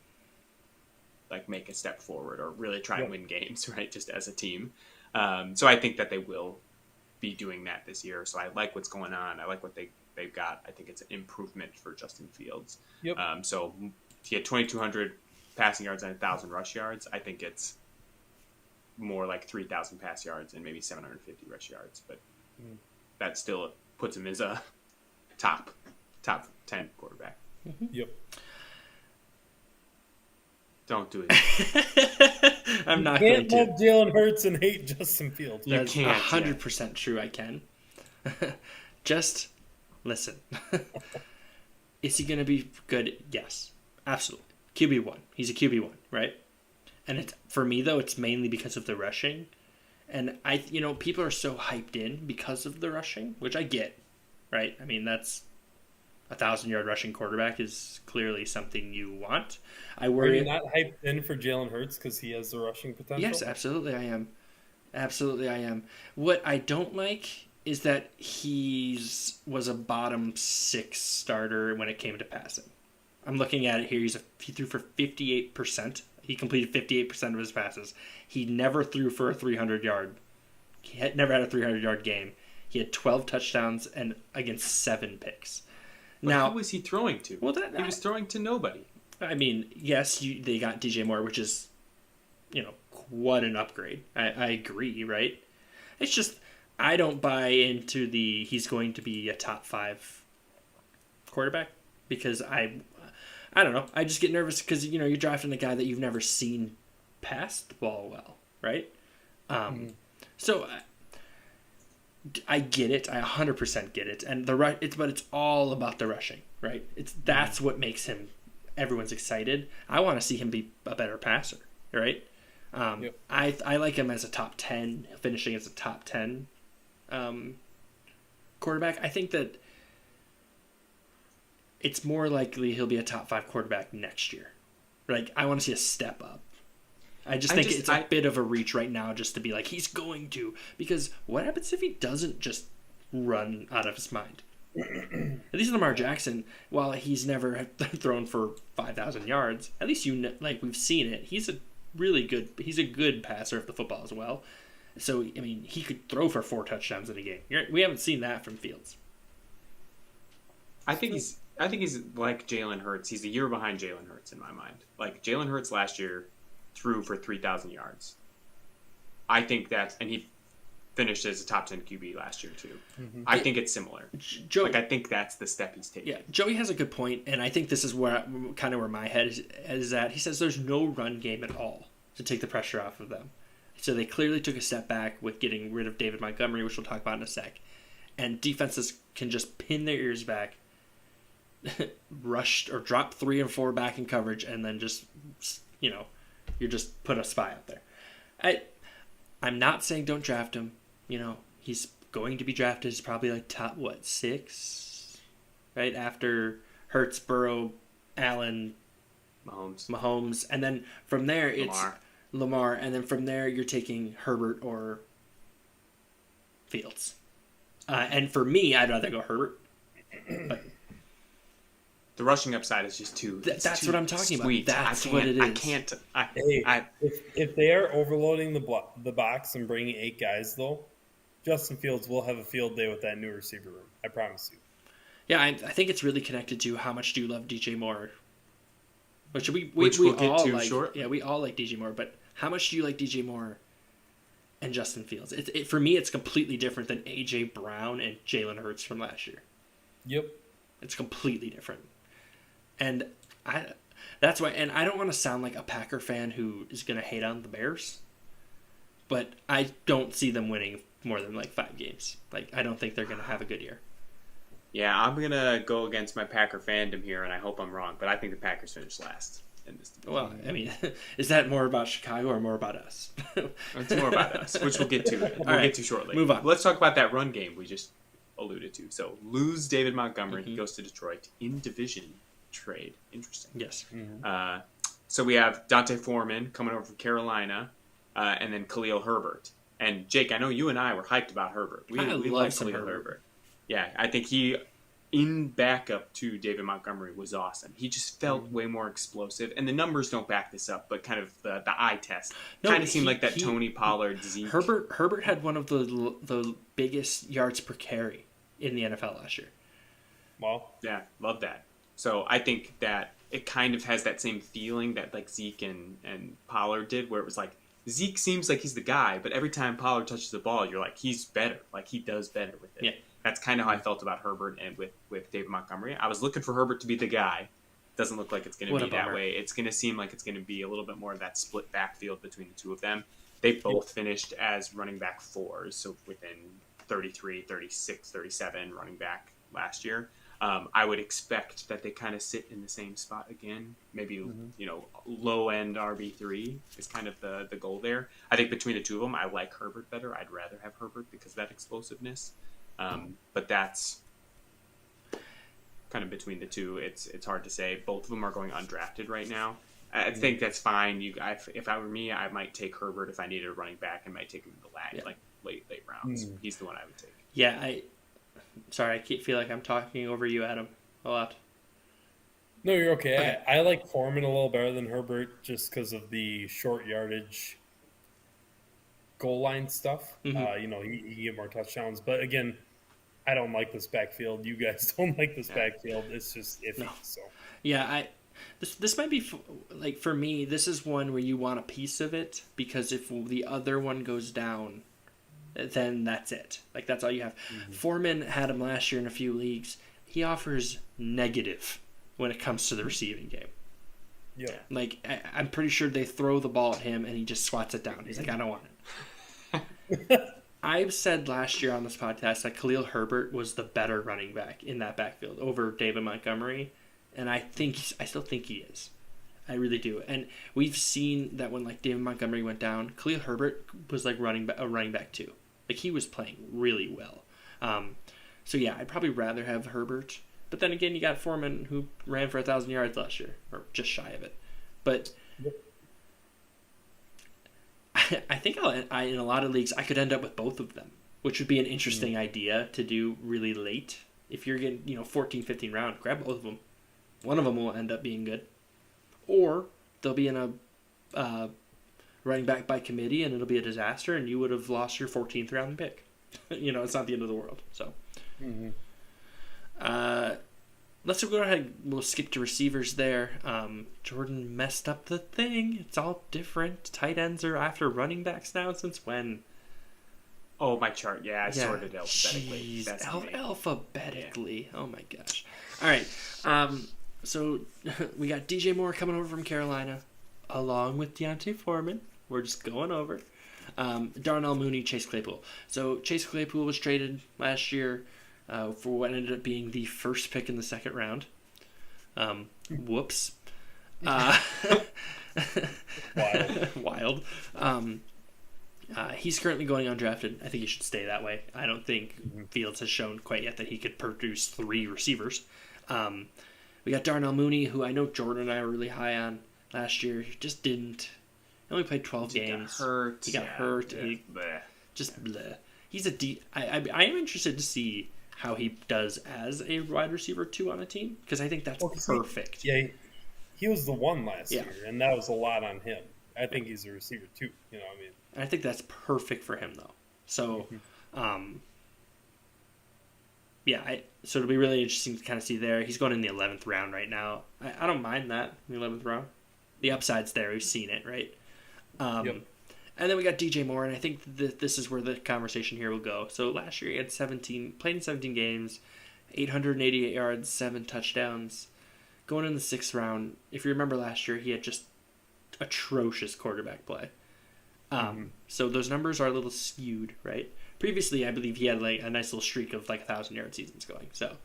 like make a step forward or really try to win games, right? Just as a team. So I think that they will be doing that this year. So I like what's going on. I like what they've got. I think it's an improvement for Justin Fields. Yep. So he had 2,200 passing yards and 1,000 rush yards. I think it's more like 3,000 pass yards and maybe 750 rush yards, but that still puts him as a top 10 quarterback. Mm-hmm. Yep. Don't do it. I'm not going to. You can't love Jalen Hurts and hate Justin Fields. That's 100% true. I can. Just listen. Is he going to be good? Yes, absolutely. QB1. He's a QB1, right? And it's, for me though, it's mainly because of the rushing. And people are so hyped in because of the rushing, which I get, right? I mean, that's 1,000-yard rushing quarterback is clearly something you want. I worry. Are you not hyped in for Jalen Hurts because he has the rushing potential? Yes, absolutely I am. Absolutely I am. What I don't like is that was a bottom 6 starter when it came to passing. I'm looking at it here. He threw for 58%. He completed 58% of his passes. He never threw for a 300-yard. He never had a 300-yard game. He had 12 touchdowns and against 7 picks. But now, who was he throwing to? Well, he was throwing to nobody. I mean, yes, they got DJ Moore, which is, what an upgrade. I agree, right? It's just I don't buy into he's going to be a top 5 quarterback because I don't know. I just get nervous because, you're drafting a guy that you've never seen pass the ball well, right? So I get it. I 100% get it. And but it's all about the rushing, right? That's what makes him, everyone's excited. I want to see him be a better passer, right? Yep. I like him as a top 10, finishing as a top 10 quarterback. I think that it's more likely he'll be a top 5 quarterback next year. Like, I want to see a step up. I think it's a bit of a reach right now just to be like, he's going to. Because what happens if he doesn't just run out of his mind? At least Lamar Jackson, while he's never thrown for 5,000 yards, at least we've seen it. He's a good passer of the football as well. So, I mean, he could throw for 4 touchdowns in a game. We haven't seen that from Fields. I think he's like Jalen Hurts. He's a year behind Jalen Hurts in my mind. Like, Jalen Hurts last year threw for 3,000 yards. I think and he finished as a top 10 QB last year too. Mm-hmm. I think it's similar. I think that's the step he's taking. Yeah, Joey has a good point, and I think this is where my head is at. He says there's no run game at all to take the pressure off of them. So they clearly took a step back with getting rid of David Montgomery, which we'll talk about in a sec. And defenses can just pin their ears back, rush or drop 3 and 4 back in coverage, and then just, you just put a spy out there. I'm not saying don't draft him. He's going to be drafted. He's probably like top 6, right after Hurts, Burrow, Allen, Mahomes, and then from there it's Lamar, and then from there you're taking Herbert or Fields. And for me, I'd rather go Herbert. But the rushing upside is just too. That's what I'm talking about. That's what it is. I can't. If they are overloading the box and bringing 8 guys, though, Justin Fields will have a field day with that new receiver room. I promise you. Yeah, I think it's really connected to how much do you love DJ Moore, which we we'll get all to like. short. Yeah, we all like DJ Moore, but how much do you like DJ Moore and Justin Fields? For me, it's completely different than AJ Brown and Jalen Hurts from last year. Yep, it's completely different. And That's why, and I don't want to sound like a Packer fan who is going to hate on the Bears, but I don't see them winning more than like 5 games. Like, I don't think they're going to have a good year. Yeah, I'm going to go against my Packer fandom here, and I hope I'm wrong, but I think the Packers finish last in this division. Well, I mean, is that more about Chicago or more about us? It's more about us, which we'll get to. We'll get to shortly. Move on. Let's talk about that run game we just alluded to. So, lose David Montgomery. He goes to Detroit in division trade. Interesting. Yes. So we have Dante Foreman coming over from Carolina, and then Khalil Herbert. And Jake, I know you and I were hyped about Herbert. We love Khalil Herbert. Yeah, I think he, in backup to David Montgomery, was awesome. He just felt way more explosive. And the numbers don't back this up, but kind of the eye test kind of seemed like that Tony Pollard, Zeke. Herbert had one of the biggest yards per carry in the NFL last year. Wow. Yeah, love that. So I think that it kind of has that same feeling that like Zeke and Pollard did, where it was like, Zeke seems like he's the guy, but every time Pollard touches the ball, you're like, he's better. Like, he does better with it. Yeah. That's kind of how I felt about Herbert and with David Montgomery. I was looking for Herbert to be the guy. Doesn't look like it's going to be that way. It's going to seem like it's going to be a little bit more of that split backfield between the two of them. They both finished as running back 4s, so within 33, 36, 37 running back last year. I would expect that they kind of sit in the same spot again. Maybe, low-end RB3 is kind of the goal there. I think between the two of them, I like Herbert better. I'd rather have Herbert because of that explosiveness. But that's kind of between the two. It's hard to say. Both of them are going undrafted right now. I think that's fine. If I were me, I might take Herbert. If I needed a running back, I might take him in the late rounds. He's the one I would take. Yeah, Sorry, I feel like I'm talking over you, Adam, a lot. No, you're okay. I like Foreman a little better than Herbert just because of the short yardage goal line stuff. He get more touchdowns. But again, I don't like this backfield. You guys don't like this backfield. It's just iffy. No. So yeah, this might be like for me. This is one where you want a piece of it because if the other one goes down, then that's it. Like, that's all you have. Foreman had him last year in a few leagues. He offers negative when it comes to the receiving game. Yeah. Like, I'm pretty sure they throw the ball at him and he just swats it down. He's like, I don't want it. I've said last year on this podcast that Khalil Herbert was the better running back in that backfield over David Montgomery, and I still think he is. I really do. And we've seen that when, like, David Montgomery went down, Khalil Herbert was, like, a running back too. Like, he was playing really well. So, yeah, I'd probably rather have Herbert. But then again, you got Foreman, who ran for 1,000 yards last year, or just shy of it. But I think in a lot of leagues, I could end up with both of them, which would be an interesting idea to do really late. If you're getting, 14, 15 round, grab both of them. One of them will end up being good. Or they'll be in a running back by committee, and it'll be a disaster, and you would have lost your 14th round pick. It's not the end of the world. So, let's go ahead. We'll skip to receivers there. Jordan messed up the thing. It's all different. Tight ends are after running backs now. Since when? Oh, my chart. Yeah, I sorted it alphabetically. Jeez, alphabetically. Yeah. Oh my gosh. All right. So we got DJ Moore coming over from Carolina, along with Deontay Foreman. We're just going over. Darnell Mooney, Chase Claypool. So Chase Claypool was traded last year for what ended up being the first pick in the second round. Whoops. Wild. He's currently going undrafted. I think he should stay that way. I don't think Fields has shown quite yet that he could produce 3 receivers. We got Darnell Mooney, who I know Jordan and I were really high on last year. He just didn't. He only played 12 games. He got hurt. Yeah. Just bleh. He's I am interested to see how he does as a wide receiver 2 on a team, because I think that's perfect. He was the one last year, and that was a lot on him. I think he's a receiver 2. I think that's perfect for him, though. So, so it'll be really interesting to kind of see there. He's going in the 11th round right now. I don't mind that, the 11th round. The upside's there. We've seen it, right? And then we got DJ Moore, and I think this is where the conversation here will go. So last year he had played in 17 games, 888 yards, 7 touchdowns. going in the 6th round, if you remember last year, he had just atrocious quarterback play. So those numbers are a little skewed, right? Previously, I believe he had like a nice little streak of like 1,000-yard seasons going. So,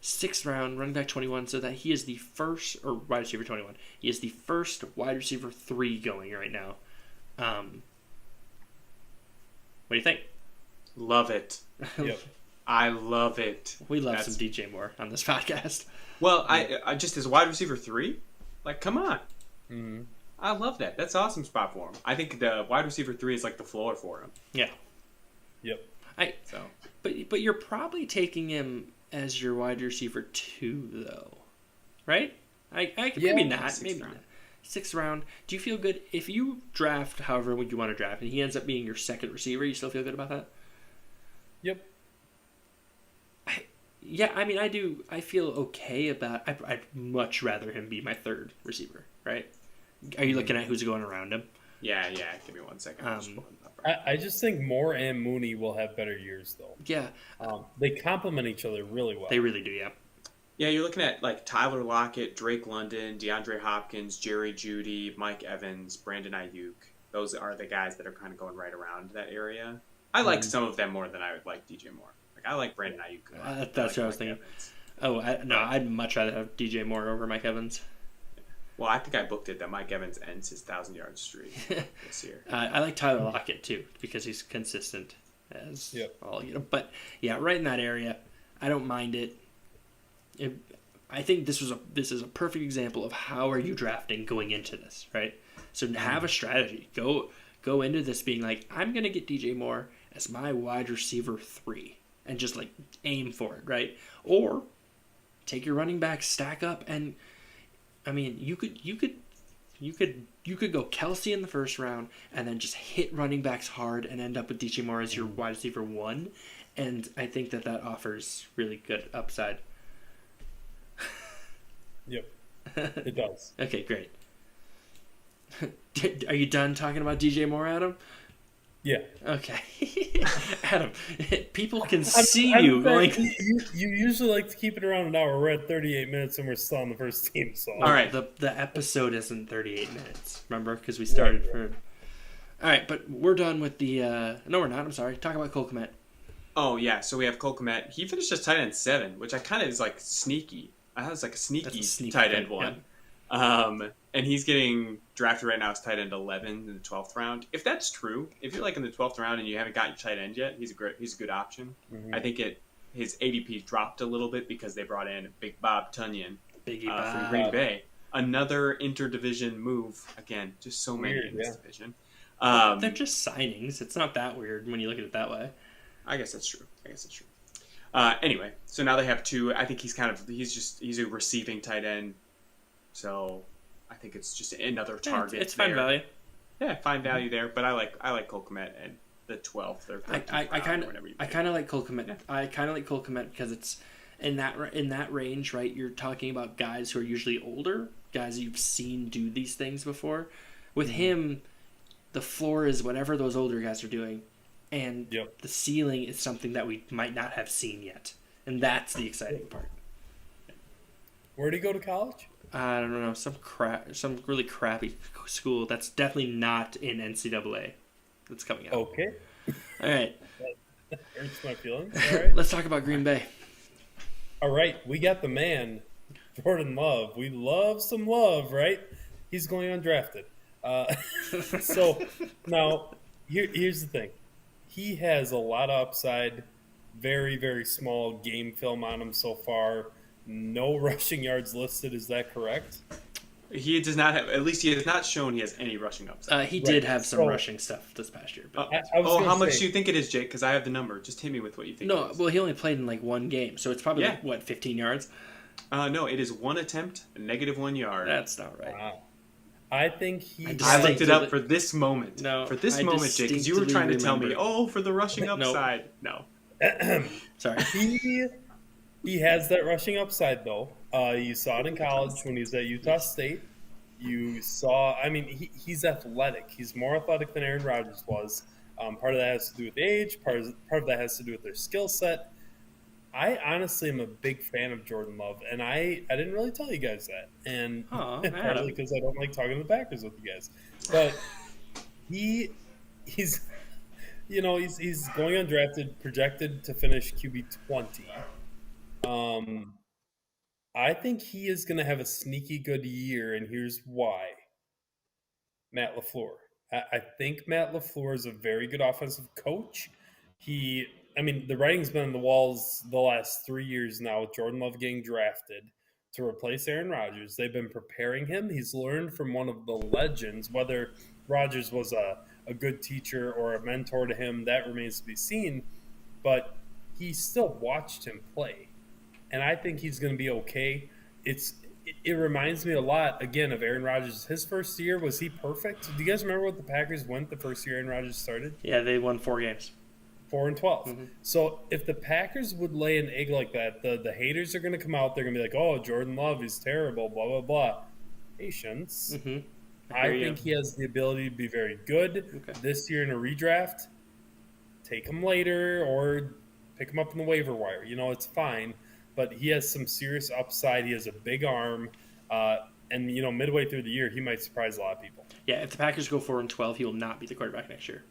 6th round, running back 21, so that he is the first, or wide receiver 21, he is the first wide receiver 3 going right now. What do you think? Love it. Yep. I love it. We love some DJ Moore on this podcast. Well, I just as a wide receiver 3, like, come on. Mm-hmm. I love that. That's an awesome spot for him. I think the wide receiver 3 is like the floor for him. Yeah. Yep. But you're probably taking him as your wide receiver 2, though, right? Maybe not. Maybe not. 6th round. Do you feel good if you draft however would you want to draft, and he ends up being your second receiver? You still feel good about that? Yep. I do. I feel okay about. I'd much rather him be my 3rd receiver, right? Are you looking at who's going around him? Yeah. Give me 1 second. I just think Moore and Mooney will have better years, though. Yeah. They complement each other really well. They really do, yeah. Yeah, you're looking at like Tyler Lockett, Drake London, DeAndre Hopkins, Jerry Jeudy, Mike Evans, Brandon Ayuk. Those are the guys that are kind of going right around that area. I like some of them more than I would like DJ Moore. Like, I like Brandon Ayuk. That's what I was thinking. Evans. I'd much rather have DJ Moore over Mike Evans. Well, I think I booked it that Mike Evans ends his 1,000-yard streak this year. I like Tyler Lockett too because he's consistent as all But yeah, right in that area, I don't mind it. I think this is a perfect example of how are you drafting going into this, right? So have a strategy. Go into this being like, I'm gonna get DJ Moore as my wide receiver 3, and just like aim for it, right? Or take your running back, stack up, and I mean, you could go Kelsey in the 1st round and then just hit running backs hard and end up with DJ Moore as your wide receiver 1, and I think that offers really good upside. Yep, it does. Okay, great. Are you done talking about DJ Moore, Adam? Yeah. Okay. Adam, people can see you. Like, you usually like to keep it around an hour. We're at 38 minutes and we're still on the first team. So all right. The episode isn't 38 minutes, remember? Because we started for... All right, but we're done with the... No, we're not. I'm sorry. Talk about Cole Kmet. Oh, yeah. So we have Cole Kmet. He finished as tight end 7, which I kind of is like sneaky. I thought it was like a sneaky tight end one. Yeah. And he's getting drafted right now as tight end 11 in the 12th round. If that's true, if you're like in the 12th round and you haven't got your tight end yet, he's a good option. Mm-hmm. I think his ADP dropped a little bit because they brought in Big Bob Tunyon from Green Bay. Another interdivision move. Again, just so many in this division. They're just signings. It's not that weird when you look at it that way. I guess that's true. Anyway, so now they have 2. I think he's a receiving tight end. So I think it's just another target. It's fine value. Yeah, fine value there. But I like Cole Kmet and the 12th or 13th I kind of like Cole Kmet. Yeah. I kind of like Cole Kmet because it's in that range, right? You're talking about guys who are usually older, guys you've seen do these things before. With him, the floor is whatever those older guys are doing, and the ceiling is something that we might not have seen yet, and that's the exciting part. Where did he go to college? I don't know, some really crappy school that's definitely not in NCAA that's coming out. Okay. All right. That hurts my feelings. All right. Let's talk about Green Bay. All right. We got the man, Jordan Love. We love some Love, right? He's going undrafted. So now here's the thing. He has a lot of upside, very, very small game film on him so far. No rushing yards listed. Is that correct? He does not have. At least he has not shown he has any rushing upside. He did have some rushing stuff this past year. But how much do you think it is, Jake? Because I have the number. Just hit me with what you think. No, well, he only played in like 1 game, so it's probably 15 yards. No, it is 1 attempt, -1 yard. That's not right. Wow. I think he. I looked it up for this moment. No, for this moment, Jake, because you were trying to tell me, for the rushing upside. No. Sorry. He has that rushing upside, though. You saw it in college when he was at Utah State. You saw, he's athletic. He's more athletic than Aaron Rodgers was. Part of that has to do with age. Part of that has to do with their skill set. I honestly am a big fan of Jordan Love, and I didn't really tell you guys that, and probably because I don't like talking to the Packers with you guys. But he's he's going undrafted, projected to finish QB 20. I think he is going to have a sneaky good year, and here's why. Matt LaFleur. I think Matt LaFleur is a very good offensive coach. The writing's been on the walls the last 3 years now with Jordan Love getting drafted to replace Aaron Rodgers. They've been preparing him. He's learned from one of the legends. Whether Rodgers was a good teacher or a mentor to him, that remains to be seen. But he still watched him play. And I think he's going to be okay. It reminds me a lot, again, of Aaron Rodgers. His first year, was he perfect? Do you guys remember what the Packers went the first year Aaron Rodgers started? Yeah, they won 4 games. 4-12. Mm-hmm. So if the Packers would lay an egg like that, the haters are going to come out. They're going to be like, oh, Jordan Love, he's terrible, blah, blah, blah. Patience. Mm-hmm. I think he has the ability to be very good. Okay. This year in a redraft, take him later or pick him up in the waiver wire. It's fine. But he has some serious upside. He has a big arm. And midway through the year, he might surprise a lot of people. Yeah, if the Packers go 4-12, he will not be the quarterback next year.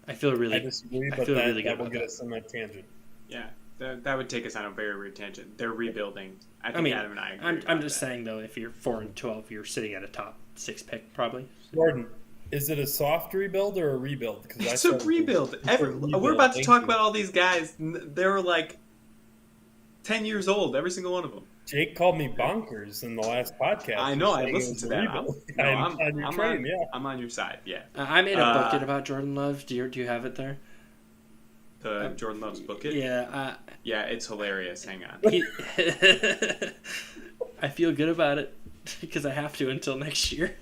I feel really. I disagree, but that will get us on that tangent. Yeah, that would take us on a very weird tangent. They're rebuilding. Adam and I agree. I'm just saying though, if you're 4-12, you're sitting at a top 6 pick probably. Jordan, is it a soft rebuild or a rebuild? It's a rebuild. We're about to talk about all these guys. They were like 10 years old, every single one of them. Jake called me bonkers in the last podcast. I know, I listened to that. I'm on your side, yeah. I made a bucket about Jordan Love. Do you have it there? The Jordan Love's bucket? Yeah. Yeah, it's hilarious. Hang on. I feel good about it because I have to until next year.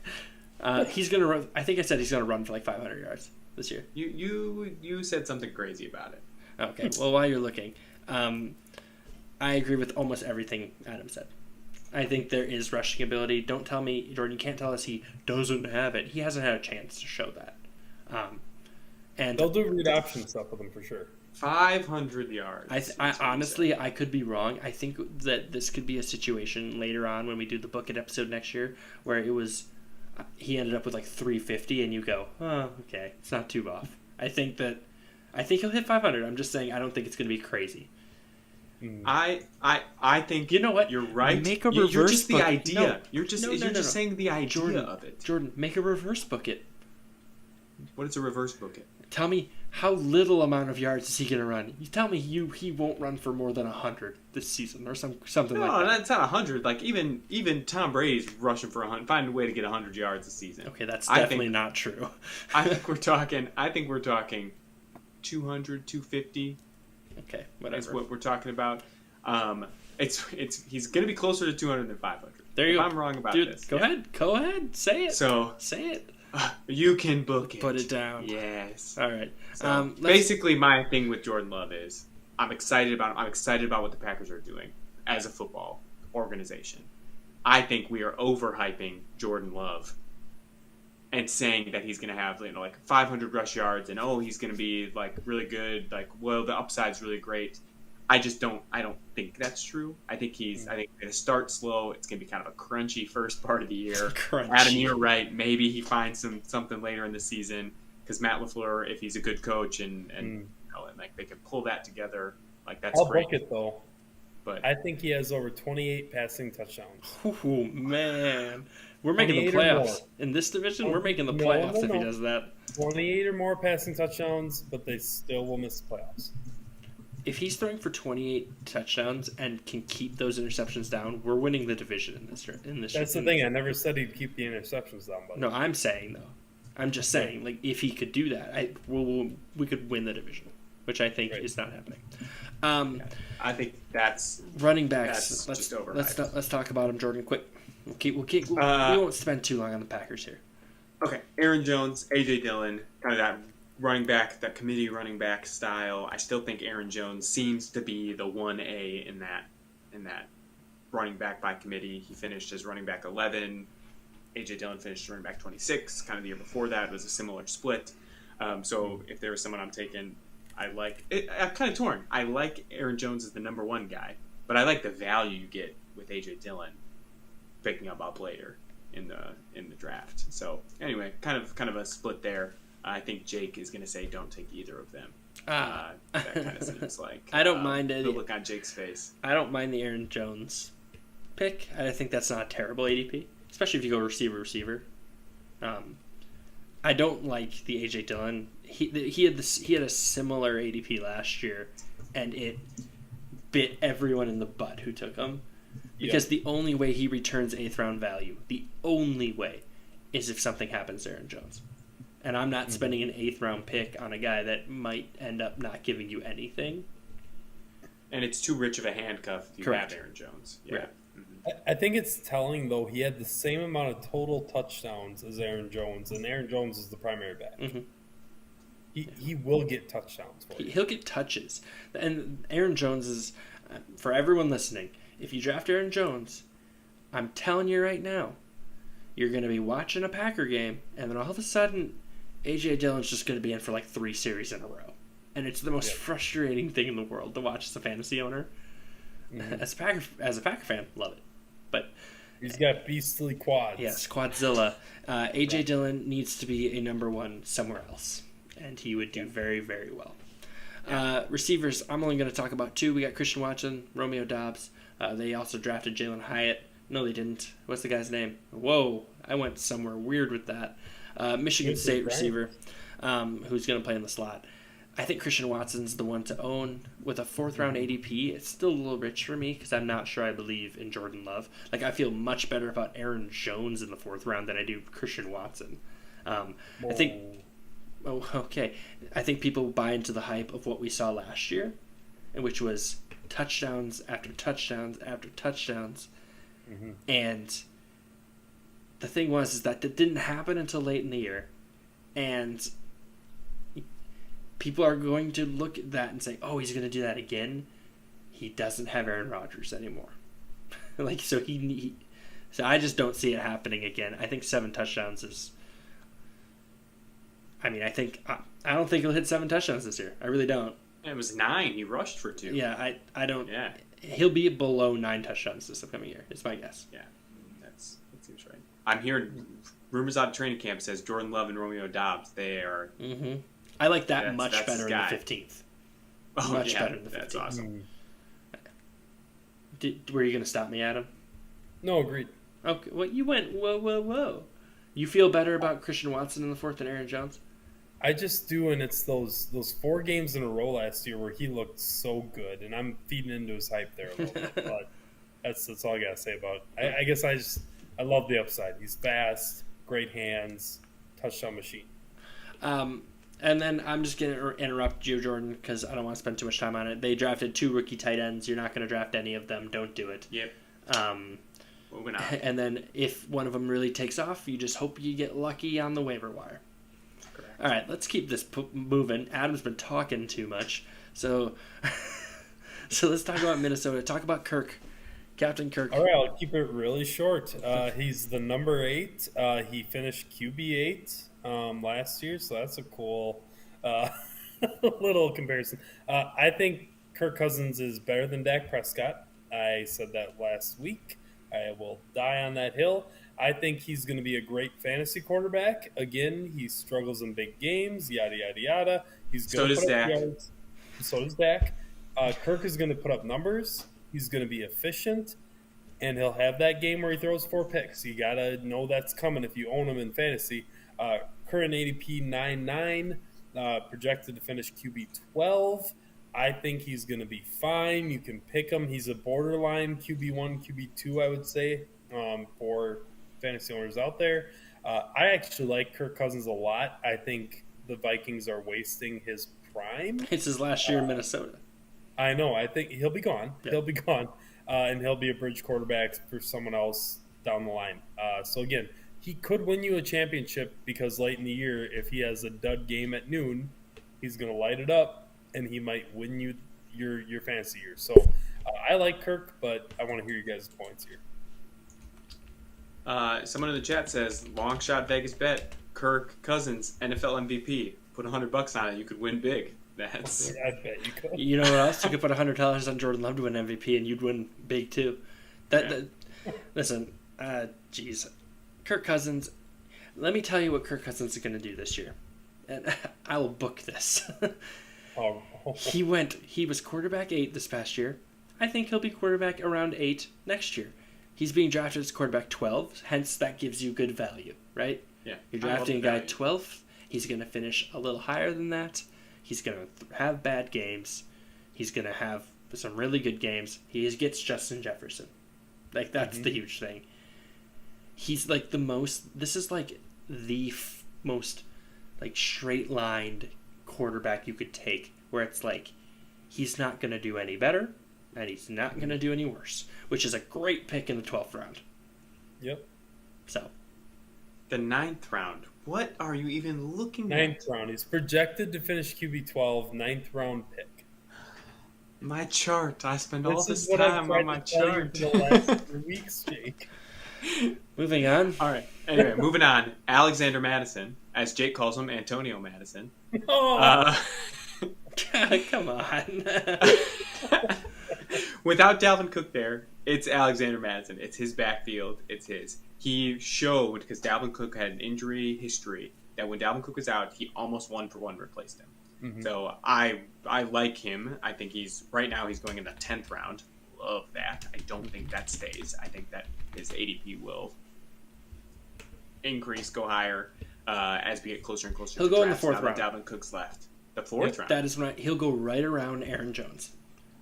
He's going to run. I think I said he's going to run for like 500 yards this year. You said something crazy about it. Okay, well, while you're looking... I agree with almost everything Adam said. I think there is rushing ability. Don't tell me, Jordan, you can't tell us he doesn't have it. He hasn't had a chance to show that. And they'll do read option stuff with him for sure. 500 yards. I honestly, I could be wrong. I think that this could be a situation later on when we do the Book It episode next year where he ended up with like 350 and you go, oh, okay, it's not too off. I think he'll hit 500. I'm just saying I don't think it's going to be crazy. I think you know what you're right. Make a reverse. You're just the bucket. idea. No. You're just saying the idea of it. Jordan, make a reverse bucket. What is a reverse bucket? Tell me how little amount of yards is he going to run? You tell me he won't run for more than 100 this season or something like that. No, that's not 100. Like even Tom Brady's rushing for 100. Find a way to get 100 yards this season. Okay, that's definitely not true. I think we're talking 200, 250. Okay, whatever. That's what we're talking about. He's going to be closer to 200 than 500. There you go. I'm wrong about Dude, this. Go ahead. Say it. Say it. You can book it. Put it down. Yes. All right. So, basically, my thing with Jordan Love is I'm excited about him. I'm excited about what the Packers are doing as a football organization. I think we are overhyping Jordan Love and saying that he's going to have like 500 rush yards and he's going to be like really good. Like, well, the upside's really great. I don't think that's true. I think he's going to start slow. It's going to be kind of a crunchy first part of the year. Adam, you're right. Maybe he finds something later in the season because Matt LaFleur, if he's a good coach and like they can pull that together, like that's great. I'll book it though. But I think he has over 28 passing touchdowns. Oh man, we're making the playoffs in this division. We're making the playoffs if he does that. 28 or more passing touchdowns, but they still will miss the playoffs. If he's throwing for 28 touchdowns and can keep those interceptions down, we're winning the division in this. That's the thing. I never said he'd keep the interceptions down. Buddy. No, I'm saying though. I'm just saying, like, if he could do that, we could win the division, which I think is not happening. I think that's running backs. Let's Let's talk about him, Jordan. Quick. We won't spend too long on the Packers here. Okay, Aaron Jones, AJ Dillon, kind of that running back, that committee running back style. I still think Aaron Jones seems to be the 1A in that running back by committee. He finished as running back 11. AJ Dillon finished as running back 26. Kind of the year before that was a similar split. So if there was someone I'm taking, I like it. I'm kind of torn. I like Aaron Jones as the number one guy, but I like the value you get with A.J. Dillon picking up later in the draft. So anyway, kind of a split there. I think Jake is going to say don't take either of them. That kind of seems like I don't mind it. The look on Jake's face. I don't mind the Aaron Jones pick. I think that's not a terrible ADP, especially if you go receiver. I don't like the AJ Dillon. He had a similar ADP last year, and it bit everyone in the butt who took him. Because the only way he returns 8th round value, the only way, is if something happens to Aaron Jones. And I'm not spending an 8th round pick on a guy that might end up not giving you anything. And it's too rich of a handcuff if you Correct. have Aaron Jones. Yeah. Right. I think it's telling, though, he had the same amount of total touchdowns as Aaron Jones, and Aaron Jones is the primary back. Mm-hmm. He will get touchdowns for you. He'll get touches. And Aaron Jones is, for everyone listening, if you draft Aaron Jones, I'm telling you right now, you're going to be watching a Packer game, and then all of a sudden, A.J. Dillon's just going to be in for like 3 series in a row. And it's the most frustrating thing in the world to watch as a fantasy owner. Mm-hmm. As a Packer fan, love it. But he's got beastly quads. Yes, Quadzilla. A.J. Dillon needs to be a number one somewhere else, and he would do very, very well. Receivers, I'm only going to talk about 2. We got Christian Watson, Romeo Doubs. They also drafted Jalen Hyatt. No, they didn't. What's the guy's name? Whoa, I went somewhere weird with that. Michigan State receiver, who's going to play in the slot. I think Christian Watson's the one to own. With a 4th round ADP, it's still a little rich for me because I'm not sure I believe in Jordan Love. Like, I feel much better about Aaron Jones in the 4th round than I do Christian Watson. I think... Oh, okay. I think people buy into the hype of what we saw last year, which was touchdowns after touchdowns after touchdowns. Mm-hmm. And the thing is that didn't happen until late in the year. And people are going to look at that and say, oh, he's going to do that again. He doesn't have Aaron Rodgers anymore. So I just don't see it happening again. I think 7 touchdowns is... I don't think he'll hit 7 touchdowns this year. I really don't. It was 9. He rushed for 2. Yeah, I don't... Yeah. He'll be below 9 touchdowns this upcoming year. It's my guess. Yeah, that seems right. I'm hearing rumors out of training camp says Jordan Love and Romeo Doubs, they are... Mm-hmm. I like that much better in the 15th. Oh, much better in the 15th. That's awesome. Were you going to stop me, Adam? No, agreed. Okay, well, you went, whoa. You feel better about Christian Watson in the 4th than Aaron Jones? I just do, and it's those 4 games in a row last year where he looked so good, and I'm feeding into his hype there a little bit, but that's all I got to say about it. I guess I love the upside. He's fast, great hands, touchdown machine. And then I'm just going to interrupt you, Jordan, because I don't want to spend too much time on it. They drafted 2 rookie tight ends. You're not going to draft any of them. Don't do it. Yep. Moving on. And then if one of them really takes off, you just hope you get lucky on the waiver wire. Correct. All right, let's keep this moving. Adam's been talking too much. So let's talk about Minnesota. Talk about Kirk. Captain Kirk. All right, I'll keep it really short. He's the number 8. He finished QB8 last year, so that's a cool little comparison. I think Kirk Cousins is better than Dak Prescott. I said that last week. I will die on that hill. I think he's going to be a great fantasy quarterback. Again, he struggles in big games, yada, yada, yada. He's going to put up yards. So does Dak. Kirk is going to put up numbers. He's going to be efficient, and he'll have that game where he throws 4 picks. You got to know that's coming if you own him in fantasy. Current ADP 9.9, projected to finish QB 12. I think he's going to be fine. You can pick him. He's a borderline QB1, QB2, I would say, for fantasy owners out there. I actually like Kirk Cousins a lot. I think the Vikings are wasting his prime. It's his last year in Minnesota. I know. I think he'll be gone. Yeah. He'll be gone. And he'll be a bridge quarterback for someone else down the line. So, again, he could win you a championship because late in the year, if he has a dud game at noon, he's going to light it up, and he might win you your fantasy year. So, I like Kirk, but I want to hear you guys' points here. Someone in the chat says, long shot Vegas bet, Kirk Cousins, NFL MVP. Put $100 on it. You could win big. That's. I bet you could. You know what else? You could put $100 on Jordan Love to win MVP, and you'd win big too. Listen, jeez, Kirk Cousins. Let me tell you what Kirk Cousins is going to do this year, and I will book this. Oh. He was quarterback 8 this past year. I think he'll be quarterback around 8 next year. He's being drafted as quarterback 12, hence that gives you good value, right? Yeah. You're drafting a guy 12th. He's going to finish a little higher than that. He's going to have bad games. He's going to have some really good games. He gets Justin Jefferson. Like, that's the huge thing. He's like this is like the most like straight-lined quarterback you could take, where it's like he's not going to do any better and he's not going to do any worse, which is a great pick in the 12th round. Yep. So the 9th round. What are you even looking at? 9th round. He's projected to finish QB 12, 9th round pick. My chart. I spend all this what time I've on my tried to tell you chart. for the last 3 weeks, Jake. moving on. All right. Anyway, moving on. Alexander Madison, as Jake calls him, Antonio Madison. Oh. Come on. Without Dalvin Cook there, it's Alexander Madison. It's his backfield. It's his. He showed, because Dalvin Cook had an injury history, that when Dalvin Cook was out, he almost 1-for-1 replaced him. Mm-hmm. So I like him. I think right now he's going in the 10th round. Love that. I don't think that stays. I think that his ADP will increase, go higher as we get closer and closer. He'll to go in the drafts. 4th round. Dalvin Cook's left. The 4th round. That is right. He'll go right around Aaron Jones.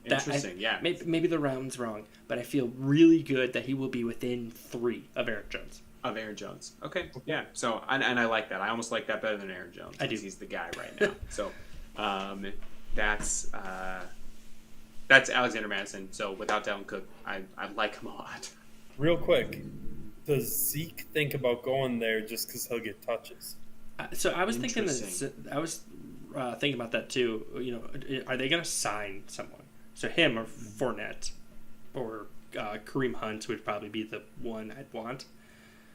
Interesting, yeah. Maybe the round's wrong, but I feel really good that he will be within 3 of Aaron Jones. Of Aaron Jones. Okay, yeah. So, and I like that. I almost like that better than Aaron Jones. I do. He's the guy right now. So, that's Alexander Madison. So, without Dalvin Cook, I like him a lot. Real quick, does Zeke think about going there just because he'll get touches? So I was thinking thinking about that too. You know, are they going to sign someone? So him or Fournette or Kareem Hunt would probably be the one I'd want.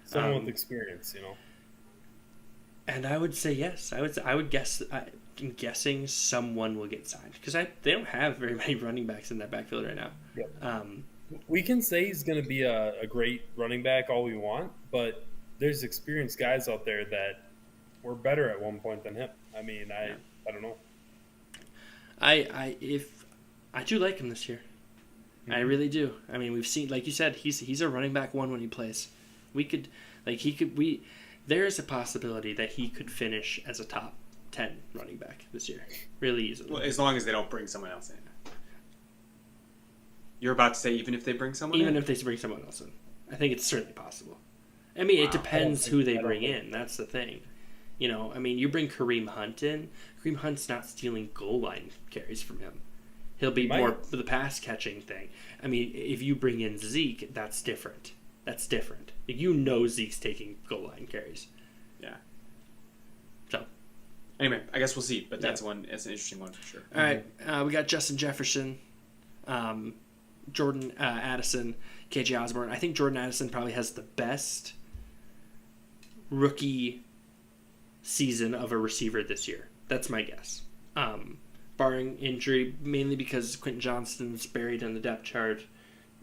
Someone with experience, you know. And I would say yes. I would guess. I'm guessing someone will get signed because they don't have very many running backs in that backfield right now. Yep. We can say he's going to be a great running back all we want, but there's experienced guys out there that were better at one point than him. I mean, I don't know. I do like him this year. Mm-hmm. I really do. I mean, we've seen, like you said, he's a running back 1 when he plays. There is a possibility that he could finish as a top 10 running back this year, really easily. Well, as long as they don't bring someone else in. You're about to say even if they bring someone in? Even if they bring someone else in. I think it's certainly possible. I mean, it depends who they bring in. That's the thing. You know, I mean, you bring Kareem Hunt in. Kareem Hunt's not stealing goal line carries from him. He'll be more for the pass catching thing. I mean, if you bring in Zeke, that's different. That's different. You know Zeke's taking goal line carries. Yeah. So. Anyway, I guess we'll see, but that's an interesting one for sure. All right, we got Justin Jefferson, Jordan Addison, KJ Osborne. I think Jordan Addison probably has the best rookie season of a receiver this year. That's my guess. Barring injury, mainly because Quentin Johnston's buried on the depth chart.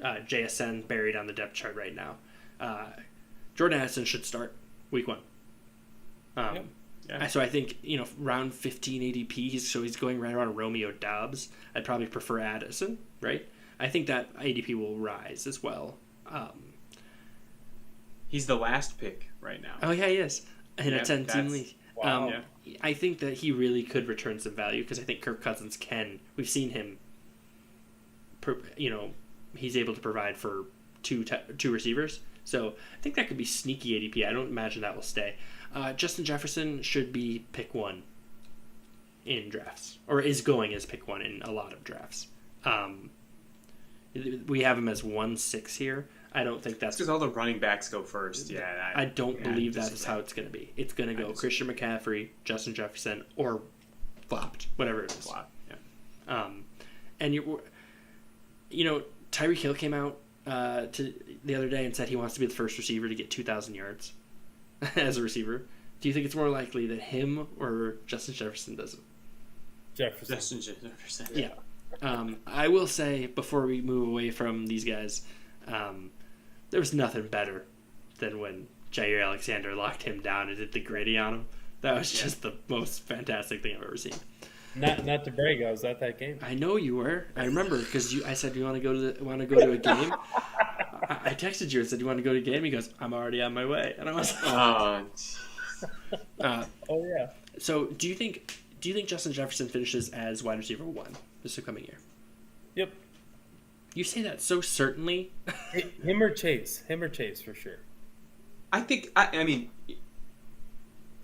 JSN buried on the depth chart right now. Jordan Addison should start week 1. Yeah. So I think, round 15 ADP, he's going right around Romeo Doubs. I'd probably prefer Addison, right? I think that ADP will rise as well. He's the last pick right now. Oh, yeah, he is. In a 10-team league. Wow. I think that he really could return some value because I think Kirk Cousins can. We've seen him, he's able to provide for two receivers. So I think that could be sneaky ADP. I don't imagine that will stay. Justin Jefferson should be pick 1 in drafts, or is going as pick 1 in a lot of drafts. We have him as 1-6 here. I don't think that's because all the running backs go first. Yeah, I don't believe that is how it's going to be. It's going to go Christian McCaffrey, Justin Jefferson, or flopped, whatever it is. Flop, yeah. And Tyreek Hill came out the other day and said he wants to be the first receiver to get 2,000 yards as a receiver. Do you think it's more likely that him or Justin Jefferson does it? Jefferson. Justin Jefferson. Yeah. I will say, before we move away from these guys, there was nothing better than when Jair Alexander locked him down and did the gritty on him. That was just the most fantastic thing I've ever seen. Not to brag, I was at that game. I know you were. I remember because I said you want to go to a game. I texted you and said you want to go to a game. He goes, I'm already on my way, and I was like, oh yeah. So do you think Justin Jefferson finishes as wide receiver 1 this upcoming year? Yep. You say that so certainly. Him or Chase for sure. I think. I mean.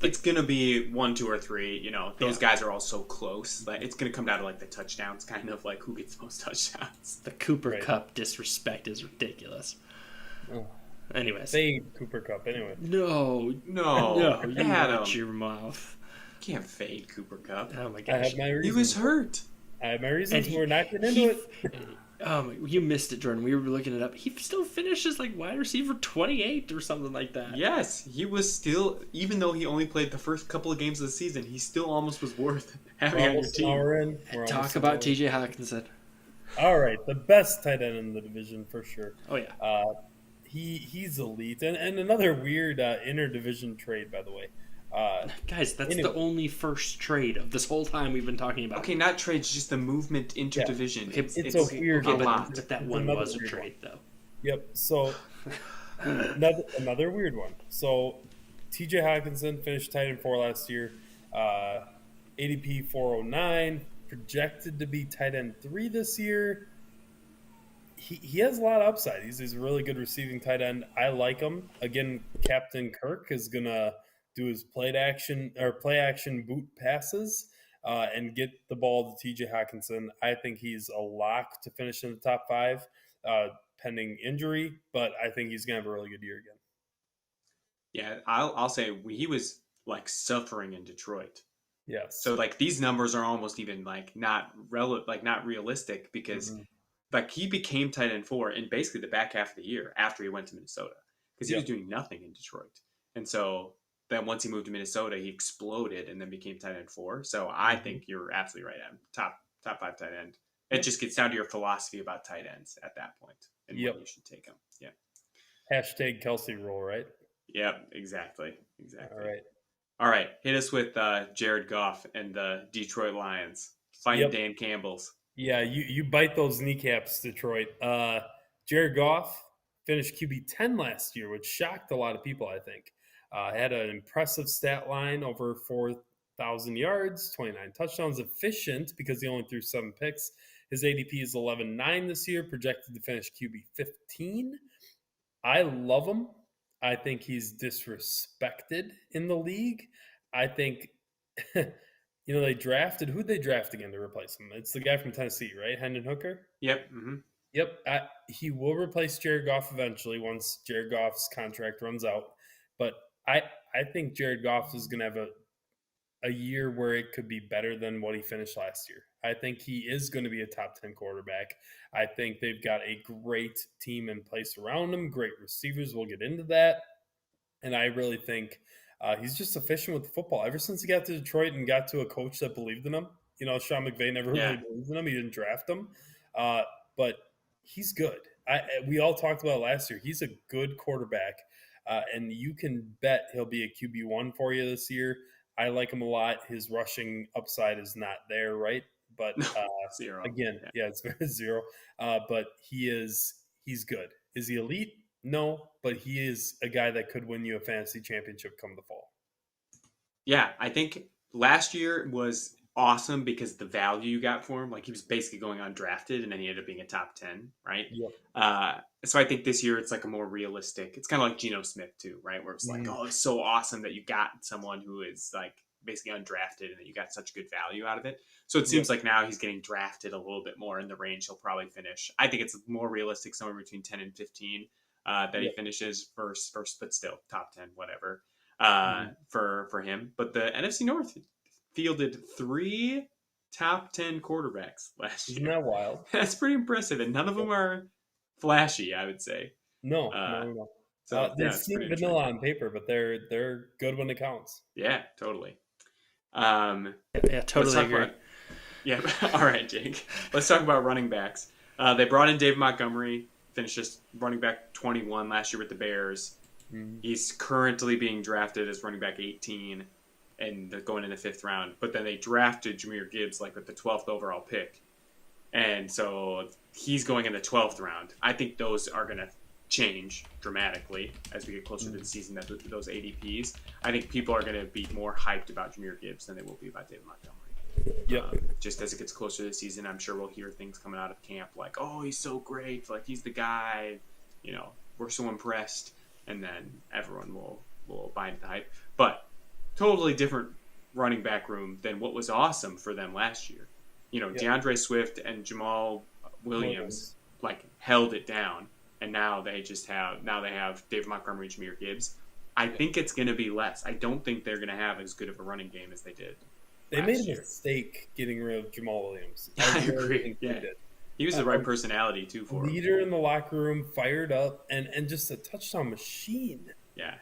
It's going to be 1, 2, or 3. You know, those guys are all so close. Like, it's going to come down to, like, the touchdowns, kind of like who gets the most touchdowns. The Cooper Cup disrespect is ridiculous. Oh. Anyways. Fade Cooper Cup, anyway. No. You watch your mouth. You can't fade Cooper Cup. Oh, my gosh. I have my reasons. He was hurt. I have my reasons. We're not getting into it. You missed it, Jordan. We were looking it up. He still finishes like wide receiver 28 or something like that. Yes, he was still, even though he only played the first couple of games of the season, he still almost was worth having on your team. Talk about TJ Hawkinson. All right, the best tight end in the division for sure. Oh yeah. He's elite, and another weird interdivision trade, by the way. Guys, that's the only first trade of this whole time we've been talking about. Okay, not trades, just the movement interdivision. Yeah. It's a weird one. But that one was a trade, though. Yep. So another weird one. So TJ Hawkinson finished tight end 4 last year. ADP 409, projected to be tight end 3 this year. He has a lot of upside. He's a really good receiving tight end. I like him. Again, Captain Kirk is gonna do his play action boot passes and get the ball to TJ Hawkinson. I think he's a lock to finish in the top 5, pending injury, but I think he's going to have a really good year again. Yeah, I'll say he was like suffering in Detroit. Yes. So like these numbers are almost even like not realistic because like he became tight end 4 in basically the back half of the year after he went to Minnesota because he was doing nothing in Detroit. And so then once he moved to Minnesota, he exploded and then became tight end 4. So I think you're absolutely right, Adam. Top 5 tight end. It just gets down to your philosophy about tight ends at that point and when you should take them. Yeah. Hashtag Kelsey rule, right? Yep, exactly. All right. Hit us with Jared Goff and the Detroit Lions. Fighting Dan Campbell's. Yeah, you bite those kneecaps, Detroit. Jared Goff finished QB 10 last year, which shocked a lot of people, I think. Had an impressive stat line, over 4,000 yards, 29 touchdowns, efficient because he only threw 7 picks. His ADP is 11.9 this year, projected to finish QB 15. I love him. I think he's disrespected in the league. I think, who'd they draft again to replace him? It's the guy from Tennessee, right? Hendon Hooker? Yep. Mm-hmm. Yep. He will replace Jared Goff eventually once Jared Goff's contract runs out. But I think Jared Goff is going to have a year where it could be better than what he finished last year. I think he is going to be a top 10 quarterback. I think they've got a great team in place around him, great receivers. We'll get into that. And I really think he's just efficient with the football. Ever since he got to Detroit and got to a coach that believed in him, Sean McVay never really believed in him. He didn't draft him. But he's good. We all talked about it last year. He's a good quarterback. And you can bet he'll be a QB1 for you this year. I like him a lot. His rushing upside is not there, right? But zero. Again, it's 0. But he's good. Is he elite? No, but he is a guy that could win you a fantasy championship come the fall. Yeah, I think last year was awesome because the value you got for him, like he was basically going undrafted and then he ended up being a top 10, right? Yep. So I think this year it's like a more realistic, it's kind of like Geno Smith too, right? Where it's like, oh, it's so awesome that you got someone who is like basically undrafted and that you got such good value out of it. So it seems like now he's getting drafted a little bit more in the range he'll probably finish. I think it's more realistic, somewhere between 10 and 15 that he finishes first, but still top 10, whatever, for him. But the NFC North fielded 3 top 10 quarterbacks last year. Isn't that wild? That's pretty impressive, and none of them are flashy, I would say. No. So they seem vanilla on paper, but they're good when it counts. Yeah, totally. Totally agree. Yeah. All right, Jake. Let's talk about running backs. They brought in Dave Montgomery, finished just running back 21 last year with the Bears. Mm-hmm. He's currently being drafted as running back 18 and they're going in the 5th round. But then they drafted Jahmyr Gibbs like with the 12th overall pick. And so he's going in the 12th round. I think those are going to change dramatically as we get closer to the season, those ADPs. I think people are going to be more hyped about Jahmyr Gibbs than they will be about David Montgomery. Just as it gets closer to the season, I'm sure we'll hear things coming out of camp like, oh, he's so great, like he's the guy, we're so impressed, and then everyone will buy into the hype. But totally different running back room than what was awesome for them last year. DeAndre Swift and Jamal Williams like held it down, and now they have David Montgomery and Jahmyr Gibbs. I think it's going to be less. I don't think they're going to have as good of a running game as they did. They made a mistake getting rid of Jamal Williams. I agree. Yeah. He was the right personality, too, for leader in the locker room, fired up, and just a touchdown machine. Yeah.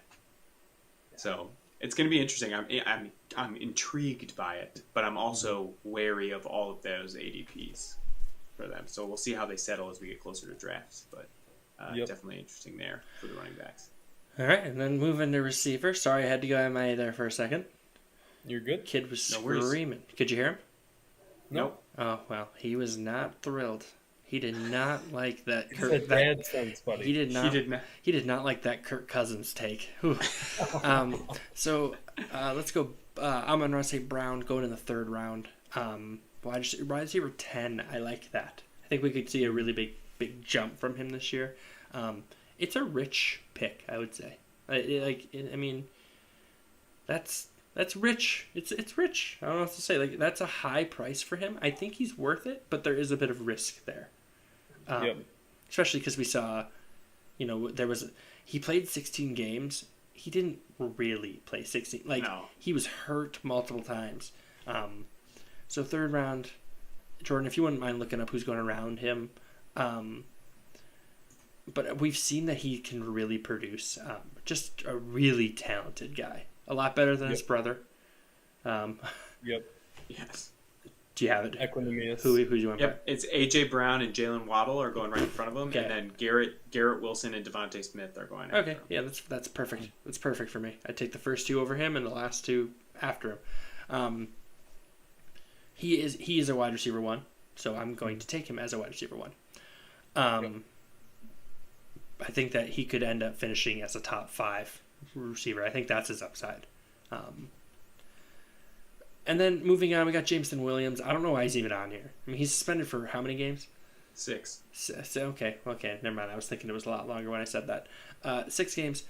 So it's going to be interesting. I'm intrigued by it, but I'm also wary of all of those ADPs for them. So we'll see how they settle as we get closer to drafts. But definitely interesting there for the running backs. All right, and then moving to receiver. Sorry, I had to go MIA there for a second. You're good. Kid was screaming. Could you hear him? Nope. Oh, well, he was not thrilled. He did not like that. Bad sense, buddy. He did not like that Kirk Cousins take. So let's go. I'm going to say Brown going in the 3rd round. Wide receiver 10. I like that. I think we could see a really big jump from him this year. It's a rich pick, I would say. That's rich. It's rich. I don't know what to say. Like, that's a high price for him. I think he's worth it, but there is a bit of risk there. Especially because we saw, he played 16 games. He didn't really play 16. He was hurt multiple times. So 3rd round, Jordan, if you wouldn't mind looking up who's going around him. But we've seen that he can really produce. Just a really talented guy. A lot better than his brother. Yes. Do you have it? Equanimous. Who do you want? Yep. It's A.J. Brown and Jalen Waddle are going right in front of him, and then Garrett Wilson and Devontae Smith are going after him. Yeah, that's perfect. That's perfect for me. I take the first 2 over him and the last 2 after him. He is a wide receiver 1, so I'm going to take him as a wide receiver 1. I think that he could end up finishing as a top 5 receiver. I think that's his upside. And then moving on, we got Jameson Williams. I don't know why he's even on here. I mean, he's suspended for how many games? 6. Okay, never mind. I was thinking it was a lot longer when I said that. 6 games.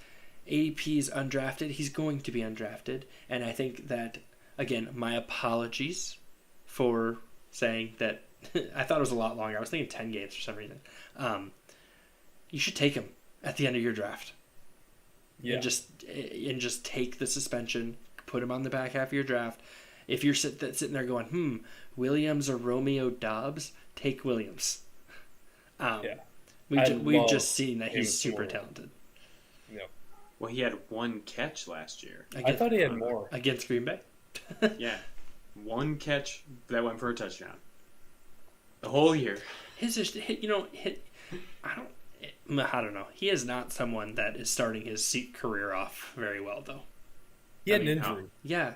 ADP is undrafted. He's going to be undrafted. And I think that, again, my apologies for saying that. I thought it was a lot longer. I was thinking 10 games for some reason. You should take him at the end of your draft. Yeah. And just take the suspension, put him on the back half of your draft. If you're sitting there going, Williams or Romeo Doubs, take Williams. We've just seen that he's super talented. Yeah. Well, he had 1 catch last year. I thought he had more against Green Bay. Yeah, 1 catch that went for a touchdown. The whole year. I don't know. He is not someone that is starting his career off very well, though. He had an injury. Yeah.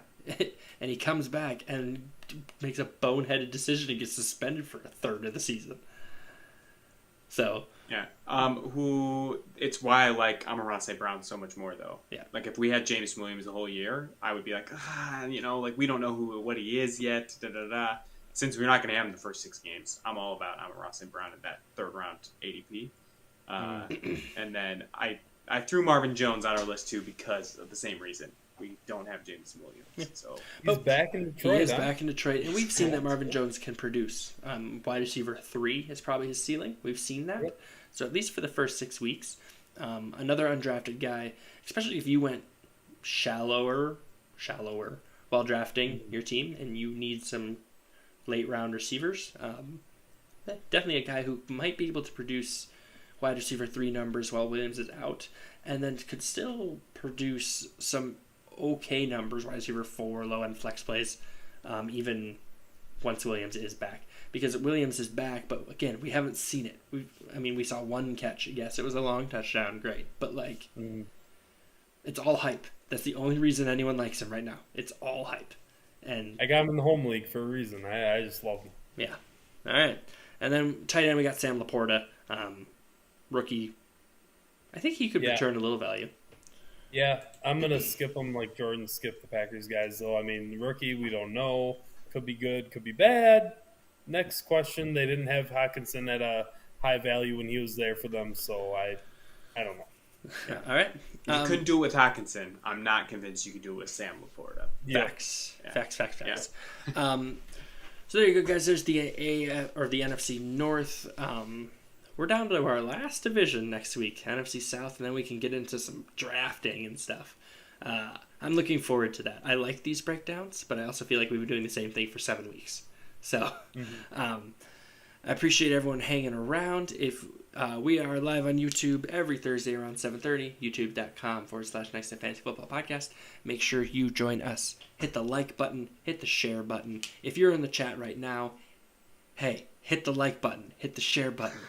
And he comes back and makes a boneheaded decision and gets suspended for a 3rd of the season. So. Yeah. It's why I like Amon-Ra St. Brown so much more, though. Yeah. Like, if we had Jameson Williams the whole year, I would be like, we don't know what he is yet, da-da-da. Since we're not going to have him the first 6 games, I'm all about Amon-Ra St. Brown in that 3rd round ADP. And then I threw Marvin Jones on our list, too, because of the same reason. We don't have Jameson Williams. So he's back in Detroit. He is back in Detroit. And we've seen that Marvin Jones can produce. Wide receiver 3 is probably his ceiling. We've seen that. Yep. So at least for the first 6 weeks. Another undrafted guy, especially if you went shallower while drafting your team and you need some late round receivers. Definitely a guy who might be able to produce wide receiver 3 numbers while Williams is out, and then could still produce some okay numbers, wide receiver 4, low end flex plays, even once Williams is back. Because Williams is back, but again, we haven't seen it. We saw one catch. Yes, it was a long touchdown, great. But, like, it's all hype. That's the only reason anyone likes him right now. It's all hype. And I got him in the home league for a reason. I just love him. Yeah. All right. And then tight end, we got Sam Laporta, rookie. I think he could return a little value. Yeah, I'm going to skip him like Jordan skipped the Packers guys, though. I mean, rookie, we don't know. Could be good, could be bad. Next question, they didn't have Hawkinson at a high value when he was there for them, so I don't know. Yeah, all right. You couldn't do it with Hawkinson. I'm not convinced you could do it with Sam Laporta. Facts. Yeah. Facts. Yeah. So there you go, guys. There's the the NFC North. We're down to our last division next week, NFC South, and then we can get into some drafting and stuff. I'm looking forward to that. I like these breakdowns, but I also feel like we've been doing the same thing for 7 weeks. So I appreciate everyone hanging around. If we are live on YouTube every Thursday around 7:30, youtube.com/Next Gen Fantasy Football Podcast. Make sure you join us. Hit the like button, hit the share button. If you're in the chat right now, hey, hit the like button, hit the share button.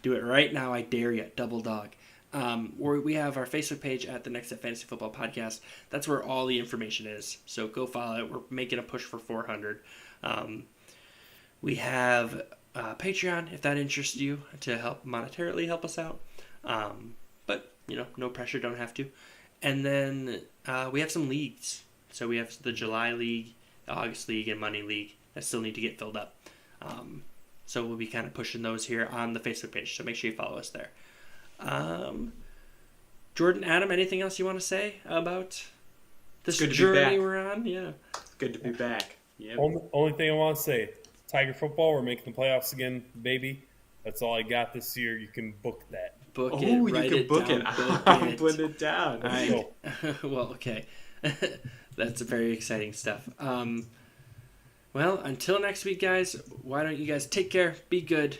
Do it right now, I dare you, double dog. We have our Facebook page at the Next Gen Fantasy Football Podcast. That's where all the information is. So go follow it. We're making a push for 400. We have Patreon, if that interests you, to help monetarily help us out. But, no pressure, don't have to. And then we have some leagues. So we have the July League, the August League, and Money League that still need to get filled up. So we'll be kind of pushing those here on the Facebook page. So make sure you follow us there. Jordan, Adam, anything else you want to say about this journey we're on? Yeah. It's good to be back. Yep. Only thing I want to say, Tiger football, we're making the playoffs again, baby. That's all I got this year. You can book that. Book it. You can book it. I'm putting it down. All right. Well, okay. That's very exciting stuff. Well, until next week, guys, why don't you guys take care, be good.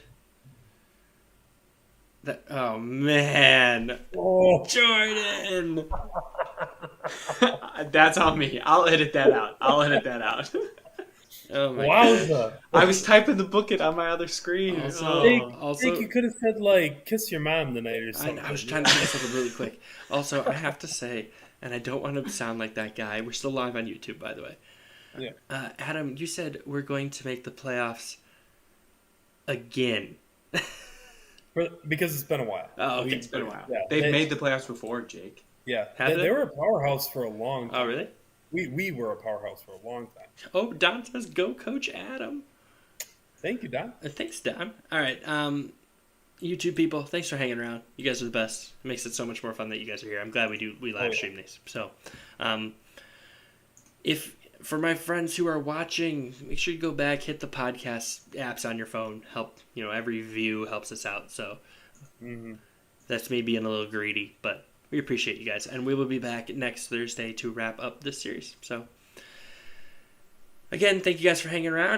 Oh, man. Oh. Jordan. That's on me. I'll edit that out. Oh my Wowza. God. I was typing the book it on my other screen. Also, think you could have said, like, kiss your mom tonight or something. I was trying to say something really quick. Also, I have to say, and I don't want to sound like that guy, we're still live on YouTube, by the way. Yeah. Adam, you said we're going to make the playoffs again. Because it's been a while. Oh, okay. It's been a while. Yeah. They've made the playoffs before, Jake. Yeah. Have they? They were a powerhouse for a long time. Oh, really? We were a powerhouse for a long time. Oh, Don says go Coach Adam. Thank you, Don. Thanks, Don. All right. YouTube people, thanks for hanging around. You guys are the best. It makes it so much more fun that you guys are here. I'm glad we live stream these. So, if for my friends who are watching, make sure you go back, hit the podcast apps on your phone. Help, every view helps us out. So that's me being a little greedy, but we appreciate you guys. And we will be back next Thursday to wrap up this series. So again, thank you guys for hanging around.